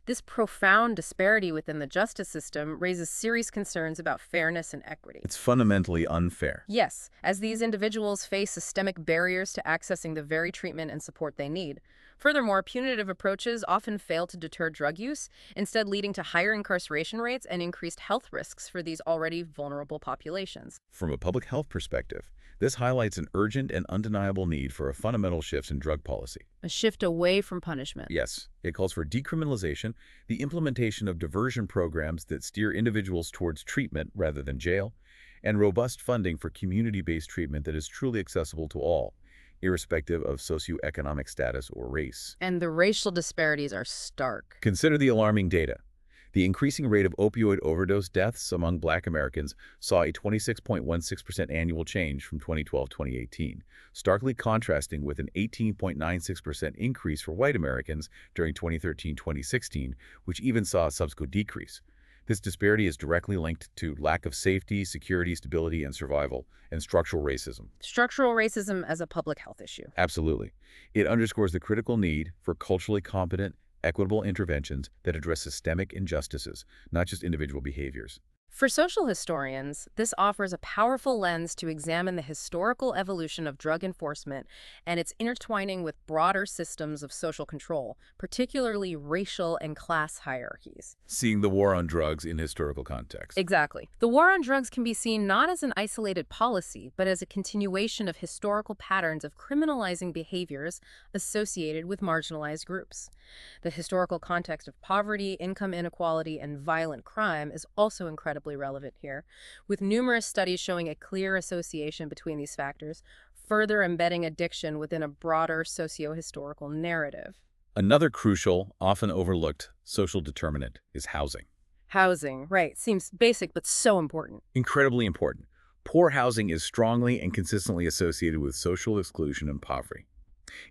This profound disparity within the justice system raises serious concerns about fairness and equity. It's fundamentally unfair. Yes, as these individuals face systemic barriers to accessing the very treatment and support they need. Furthermore, punitive approaches often fail to deter drug use, instead leading to higher incarceration rates and increased health risks for these already vulnerable populations. From a public health perspective, this highlights an urgent and undeniable need for a fundamental shift in drug policy. A shift away from punishment. Yes, it calls for decriminalization, the implementation of diversion programs that steer individuals towards treatment rather than jail, and robust funding for community-based treatment that is truly accessible to all, irrespective of socioeconomic status or race. And the racial disparities are stark. Consider the alarming data. The increasing rate of opioid overdose deaths among Black Americans saw a 26.16% annual change from 2012-2018, starkly contrasting with an 18.96% increase for white Americans during 2013-2016, which even saw a subsequent decrease. This disparity is directly linked to lack of safety, security, stability, and survival, and structural racism. Structural racism as a public health issue. Absolutely. It underscores the critical need for culturally competent, equitable interventions that address systemic injustices, not just individual behaviors. For social historians, this offers a powerful lens to examine the historical evolution of drug enforcement and its intertwining with broader systems of social control, particularly racial and class hierarchies. Seeing the war on drugs in historical context. Exactly. The war on drugs can be seen not as an isolated policy, but as a continuation of historical patterns of criminalizing behaviors associated with marginalized groups. The historical context of poverty, income inequality, and violent crime is also incredibly relevant here, with numerous studies showing a clear association between these factors, further embedding addiction within a broader socio-historical narrative. Another crucial, often overlooked social determinant is housing. Housing, right, seems basic but so important. Incredibly important. Poor housing is strongly and consistently associated with social exclusion and poverty.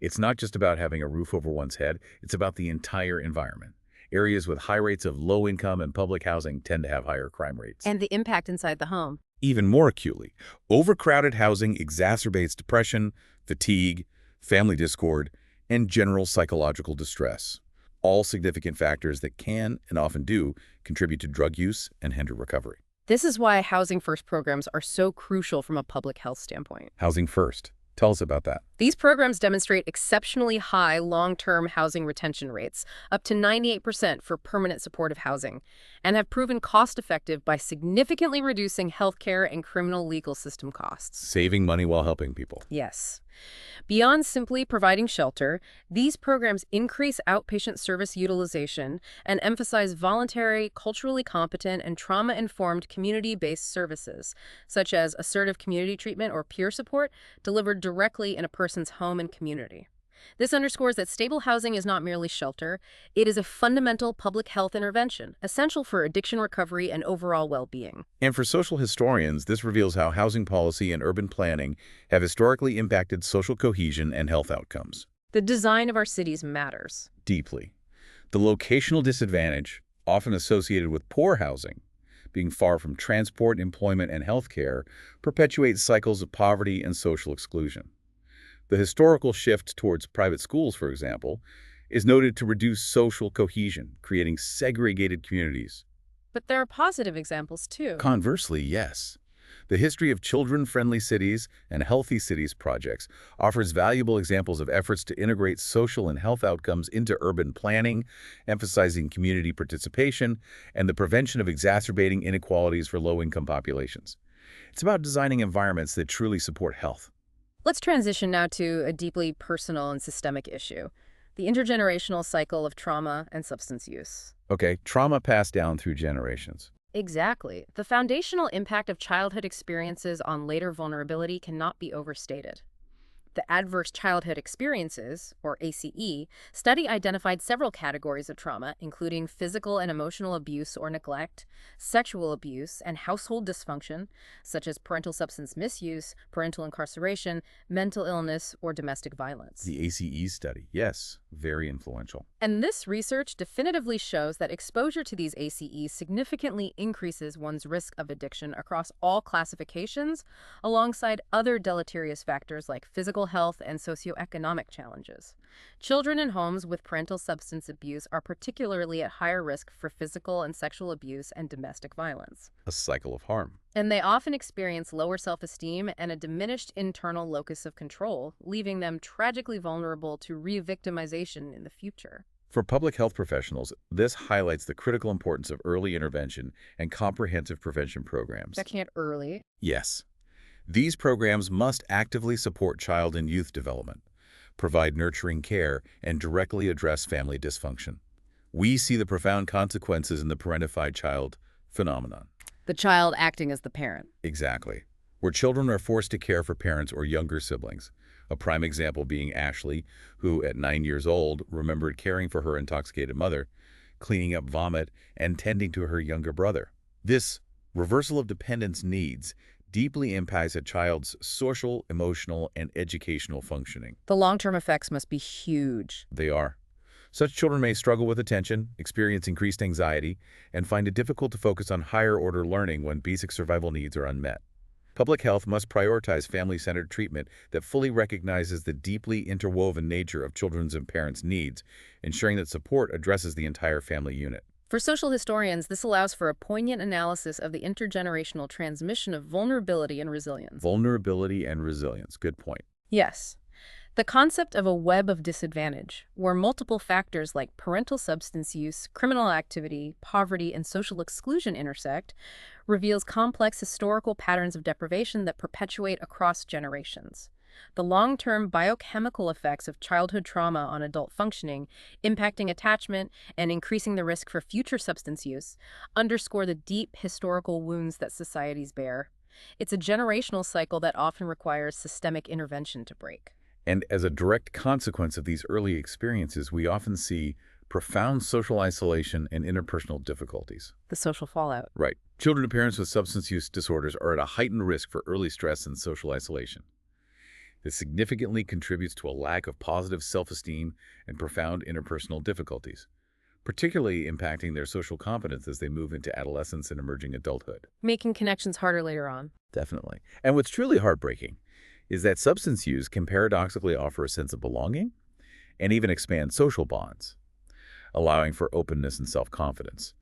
It's not just about having a roof over one's head, it's about the entire environment. Areas with high rates of low income and public housing tend to have higher crime rates. And the impact inside the home. Even more acutely, overcrowded housing exacerbates depression, fatigue, family discord, and general psychological distress, all significant factors that can, and often do, contribute to drug use and hinder recovery. This is why Housing First programs are so crucial from a public health standpoint. Housing First. Tell us about that. These programs demonstrate exceptionally high long-term housing retention rates, up to 98% for permanent supportive housing, and have proven cost-effective by significantly reducing healthcare and criminal legal system costs. Saving money while helping people. Yes. Beyond simply providing shelter, these programs increase outpatient service utilization and emphasize voluntary, culturally competent, and trauma-informed community-based services, such as assertive community treatment or peer support, delivered directly in a person's home and community. This underscores that stable housing is not merely shelter, it is a fundamental public health intervention, essential for addiction recovery and overall well-being. And for social historians, this reveals how housing policy and urban planning have historically impacted social cohesion and health outcomes. The design of our cities matters. Deeply. The locational disadvantage, often associated with poor housing, being far from transport, employment, and healthcare, perpetuates cycles of poverty and social exclusion. The historical shift towards private schools, for example, is noted to reduce social cohesion, creating segregated communities. But there are positive examples, too. Conversely, yes. The history of children-friendly cities and healthy cities projects offers valuable examples of efforts to integrate social and health outcomes into urban planning, emphasizing community participation and the prevention of exacerbating inequalities for low-income populations. It's about designing environments that truly support health. Let's transition now to a deeply personal and systemic issue, the intergenerational cycle of trauma and substance use. Okay, trauma passed down through generations. Exactly. The foundational impact of childhood experiences on later vulnerability cannot be overstated. The Adverse Childhood Experiences, or ACE, study identified several categories of trauma, including physical and emotional abuse or neglect, sexual abuse, and household dysfunction, such as parental substance misuse, parental incarceration, mental illness, or domestic violence. The ACE study, yes, very influential. And this research definitively shows that exposure to these ACEs significantly increases one's risk of addiction across all classifications, alongside other deleterious factors like physical mental health, and socioeconomic challenges. Children in homes with parental substance abuse are particularly at higher risk for physical and sexual abuse and domestic violence. A cycle of harm. And they often experience lower self-esteem and a diminished internal locus of control, leaving them tragically vulnerable to re-victimization in the future. For public health professionals, this highlights the critical importance of early intervention and comprehensive prevention programs. Catching it early. Yes. These programs must actively support child and youth development, provide nurturing care, and directly address family dysfunction. We see the profound consequences in the parentified child phenomenon. The child acting as the parent. Exactly. Where children are forced to care for parents or younger siblings. A prime example being Ashley, who at 9 years old remembered caring for her intoxicated mother, cleaning up vomit, and tending to her younger brother. This reversal of dependence needs deeply impacts a child's social, emotional, and educational functioning. The long-term effects must be huge. They are. Such children may struggle with attention, experience increased anxiety, and find it difficult to focus on higher-order learning when basic survival needs are unmet. Public health must prioritize family-centered treatment that fully recognizes the deeply interwoven nature of children's and parents' needs, ensuring that support addresses the entire family unit. For social historians, this allows for a poignant analysis of the intergenerational transmission of vulnerability and resilience. Vulnerability and resilience. Good point. Yes. The concept of a web of disadvantage, where multiple factors like parental substance use, criminal activity, poverty, and social exclusion intersect, reveals complex historical patterns of deprivation that perpetuate across generations. The long-term biochemical effects of childhood trauma on adult functioning, impacting attachment and increasing the risk for future substance use, underscore the deep historical wounds that societies bear. It's a generational cycle that often requires systemic intervention to break. And as a direct consequence of these early experiences, we often see profound social isolation and interpersonal difficulties. The social fallout. Right. Children and parents with substance use disorders are at a heightened risk for early stress and social isolation. This significantly contributes to a lack of positive self-esteem and profound interpersonal difficulties, particularly impacting their social confidence as they move into adolescence and emerging adulthood. Making connections harder later on. Definitely. And what's truly heartbreaking is that substance use can paradoxically offer a sense of belonging and even expand social bonds, allowing for openness and self-confidence.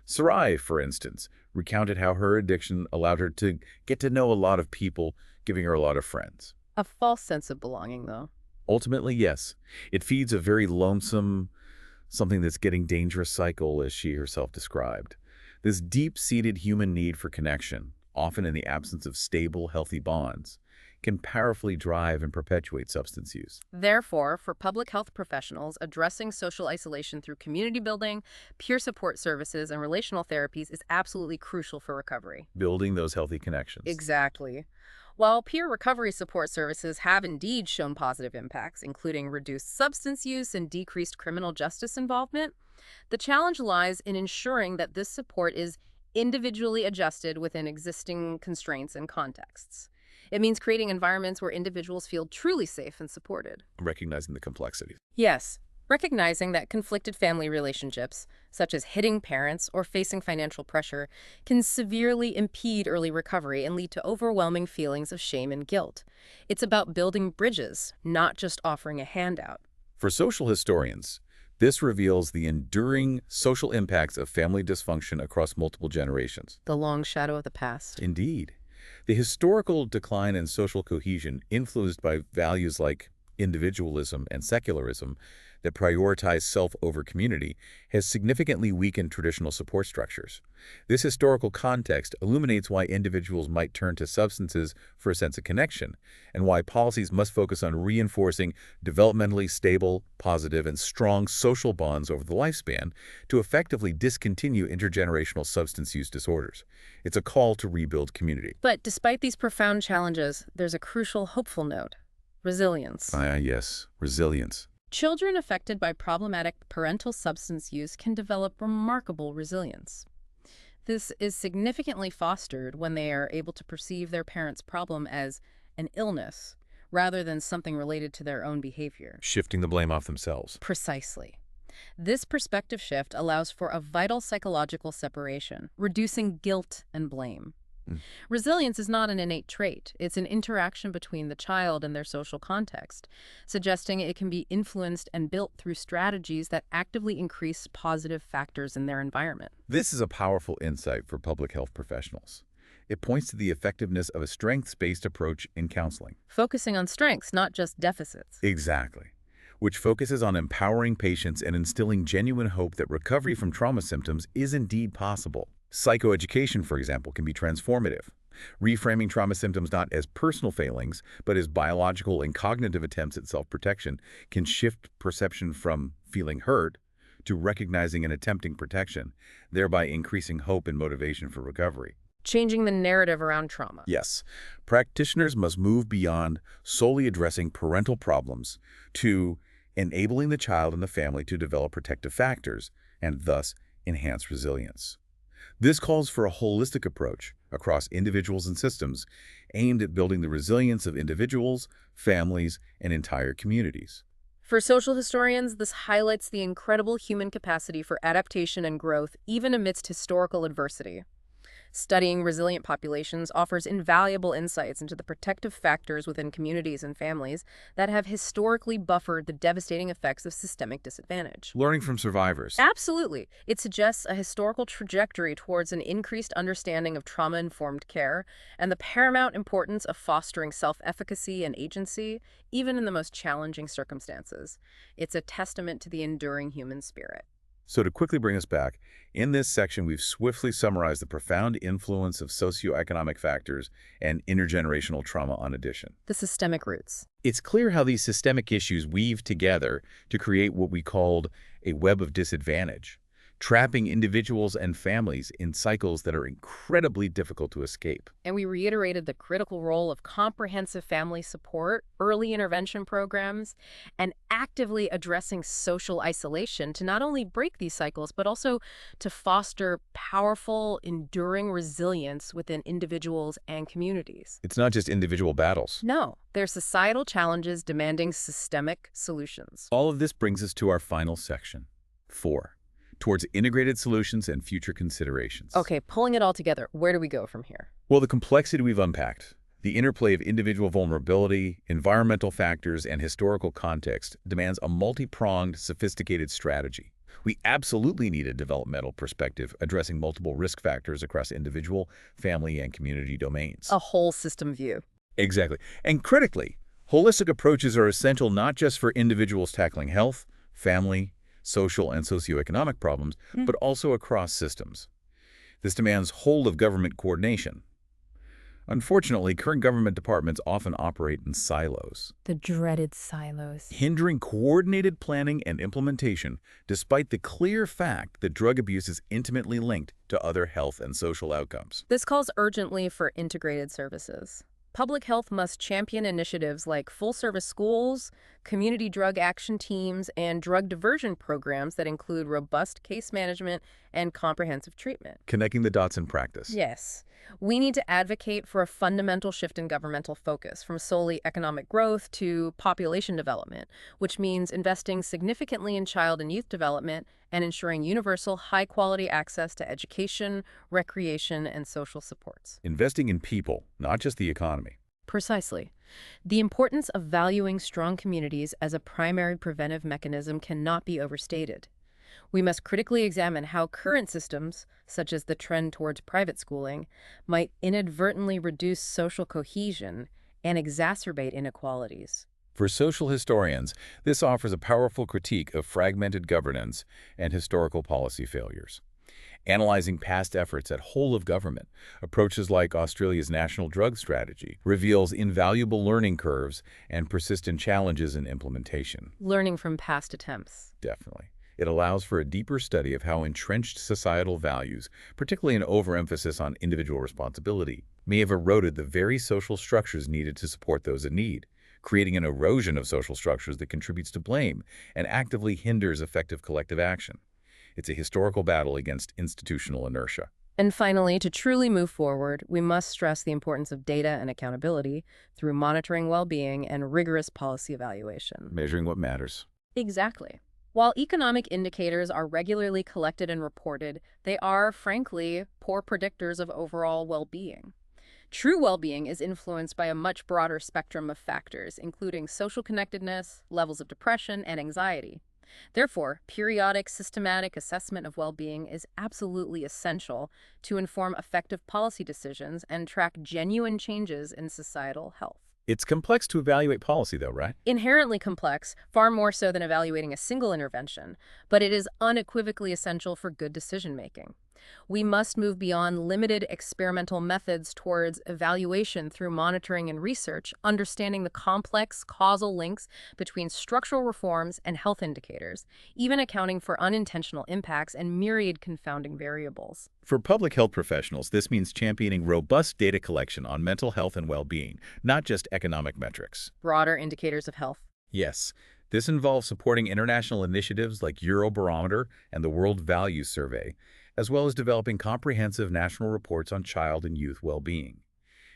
Sarai, for instance, recounted how her addiction allowed her to get to know a lot of people, giving her a lot of friends. A false sense of belonging, though. Ultimately, yes. It feeds a very lonesome, something that's getting dangerous cycle, as she herself described. This deep-seated human need for connection, often in the absence of stable, healthy bonds, can powerfully drive and perpetuate substance use. Therefore, for public health professionals, addressing social isolation through community building, peer support services, and relational therapies is absolutely crucial for recovery. Building those healthy connections. Exactly. While peer recovery support services have indeed shown positive impacts, including reduced substance use and decreased criminal justice involvement, the challenge lies in ensuring that this support is individually adjusted within existing constraints and contexts. It means creating environments where individuals feel truly safe and supported. Recognizing the complexities. Yes, recognizing that conflicted family relationships, such as hitting parents or facing financial pressure, can severely impede early recovery and lead to overwhelming feelings of shame and guilt. It's about building bridges, not just offering a handout. For social historians, this reveals the enduring social impacts of family dysfunction across multiple generations. The long shadow of the past. Indeed. The historical decline in social cohesion, influenced by values like individualism and secularism that prioritize self over community, has significantly weakened traditional support structures. This historical context illuminates why individuals might turn to substances for a sense of connection, and why policies must focus on reinforcing developmentally stable, positive, and strong social bonds over the lifespan to effectively discontinue intergenerational substance use disorders. It's a call to rebuild community. But despite these profound challenges, there's a crucial hopeful note. Resilience. Yes, resilience. Children affected by problematic parental substance use can develop remarkable resilience. This is significantly fostered when they are able to perceive their parents' problem as an illness rather than something related to their own behavior. Shifting the blame off themselves. Precisely. This perspective shift allows for a vital psychological separation, reducing guilt and blame. Mm. Resilience is not an innate trait. It's an interaction between the child and their social context, suggesting it can be influenced and built through strategies that actively increase positive factors in their environment. This is a powerful insight for public health professionals. It points to the effectiveness of a strengths-based approach in counseling. Focusing on strengths, not just deficits. Exactly. Which focuses on empowering patients and instilling genuine hope that recovery from trauma symptoms is indeed possible. Psychoeducation, for example, can be transformative. Reframing trauma symptoms not as personal failings, but as biological and cognitive attempts at self-protection can shift perception from feeling hurt to recognizing and attempting protection, thereby increasing hope and motivation for recovery. Changing the narrative around trauma. Yes, practitioners must move beyond solely addressing parental problems to enabling the child and the family to develop protective factors and thus enhance resilience. This calls for a holistic approach across individuals and systems aimed at building the resilience of individuals, families, and entire communities. For social historians, this highlights the incredible human capacity for adaptation and growth, even amidst historical adversity. Studying resilient populations offers invaluable insights into the protective factors within communities and families that have historically buffered the devastating effects of systemic disadvantage. Learning from survivors. Absolutely. It suggests a historical trajectory towards an increased understanding of trauma-informed care and the paramount importance of fostering self-efficacy and agency, even in the most challenging circumstances. It's a testament to the enduring human spirit. So to quickly bring us back, in this section we've swiftly summarized the profound influence of socioeconomic factors and intergenerational trauma on addiction. The systemic roots. It's clear how these systemic issues weave together to create what we called a web of disadvantage, trapping individuals and families in cycles that are incredibly difficult to escape. And we reiterated the critical role of comprehensive family support, early intervention programs, and actively addressing social isolation to not only break these cycles, but also to foster powerful, enduring resilience within individuals and communities. It's not just individual battles. No, they're societal challenges demanding systemic solutions. All of this brings us to our final section, 4. Towards integrated solutions and future considerations. Okay, pulling it all together, where do we go from here? Well, the complexity we've unpacked, the interplay of individual vulnerability, environmental factors, and historical context demands a multi-pronged, sophisticated strategy. We absolutely need a developmental perspective addressing multiple risk factors across individual, family, and community domains. A whole system view. Exactly. And critically, holistic approaches are essential not just for individuals tackling health, family, social and socioeconomic problems, but also across systems. This demands whole-of-government coordination. Unfortunately, current government departments often operate in silos, The dreaded silos. hindering coordinated planning and implementation despite the clear fact that drug abuse is intimately linked to other health and social outcomes. This calls urgently for integrated services. Public health must champion initiatives like full-service schools, community drug action teams, and drug diversion programs that include robust case management and comprehensive treatment. Connecting the dots in practice. Yes, we need to advocate for a fundamental shift in governmental focus from solely economic growth to population development, which means investing significantly in child and youth development and ensuring universal, high-quality access to education, recreation, and social supports. Investing in people, not just the economy. Precisely. The importance of valuing strong communities as a primary preventive mechanism cannot be overstated. We must critically examine how current systems, such as the trend towards private schooling, might inadvertently reduce social cohesion and exacerbate inequalities. For social historians, this offers a powerful critique of fragmented governance and historical policy failures. Analyzing past efforts at whole-of-government, approaches like Australia's National Drug Strategy reveals invaluable learning curves and persistent challenges in implementation. Learning from past attempts. Definitely. It allows for a deeper study of how entrenched societal values, particularly an overemphasis on individual responsibility, may have eroded the very social structures needed to support those in need, creating an erosion of social structures that contributes to blame and actively hinders effective collective action. It's a historical battle against institutional inertia. And finally, to truly move forward, we must stress the importance of data and accountability through monitoring well-being and rigorous policy evaluation. Measuring what matters. Exactly. While economic indicators are regularly collected and reported, they are, frankly, poor predictors of overall well-being. True well-being is influenced by a much broader spectrum of factors, including social connectedness, levels of depression, and anxiety. Therefore, periodic, systematic assessment of well-being is absolutely essential to inform effective policy decisions and track genuine changes in societal health. It's complex to evaluate policy, though, right? Inherently complex, far more so than evaluating a single intervention, but it is unequivocally essential for good decision-making. We must move beyond limited experimental methods towards evaluation through monitoring and research, understanding the complex causal links between structural reforms and health indicators, even accounting for unintentional impacts and myriad confounding variables. For public health professionals, this means championing robust data collection on mental health and well-being, not just economic metrics. Broader indicators of health. Yes, this involves supporting international initiatives like Eurobarometer and the World Values Survey, as well as developing comprehensive national reports on child and youth well-being.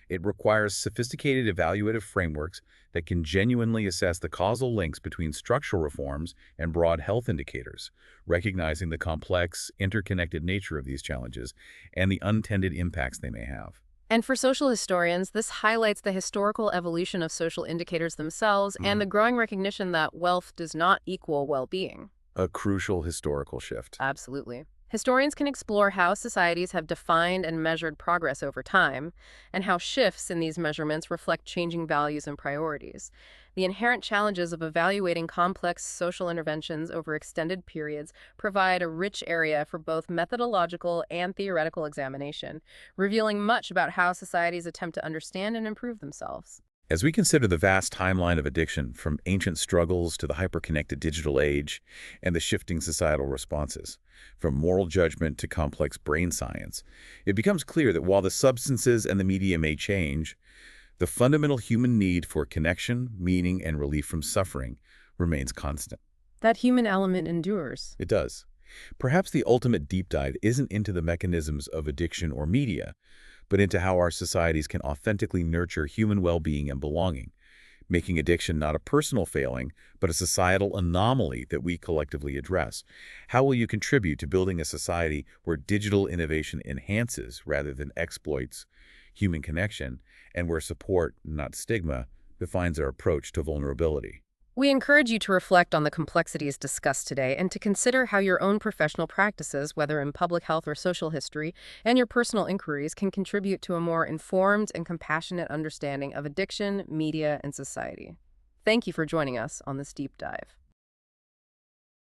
It requires sophisticated evaluative frameworks that can genuinely assess the causal links between structural reforms and broad health indicators, recognizing the complex, interconnected nature of these challenges and the unintended impacts they may have. And for social historians, this highlights the historical evolution of social indicators themselves and the growing recognition that wealth does not equal well-being. A crucial historical shift. Absolutely. Historians can explore how societies have defined and measured progress over time, and how shifts in these measurements reflect changing values and priorities. The inherent challenges of evaluating complex social interventions over extended periods provide a rich area for both methodological and theoretical examination, revealing much about how societies attempt to understand and improve themselves. As we consider the vast timeline of addiction, from ancient struggles to the hyper-connected digital age and the shifting societal responses, from moral judgment to complex brain science, it becomes clear that while the substances and the media may change, the fundamental human need for connection, meaning, and relief from suffering remains constant. That human element endures. It does. Perhaps the ultimate deep dive isn't into the mechanisms of addiction or media, but into how our societies can authentically nurture human well-being and belonging, making addiction not a personal failing, but a societal anomaly that we collectively address. How will you contribute to building a society where digital innovation enhances rather than exploits human connection, and where support, not stigma, defines our approach to vulnerability? We encourage you to reflect on the complexities discussed today and to consider how your own professional practices, whether in public health or social history, and your personal inquiries can contribute to a more informed and compassionate understanding of addiction, media, and society. Thank you for joining us on this deep dive.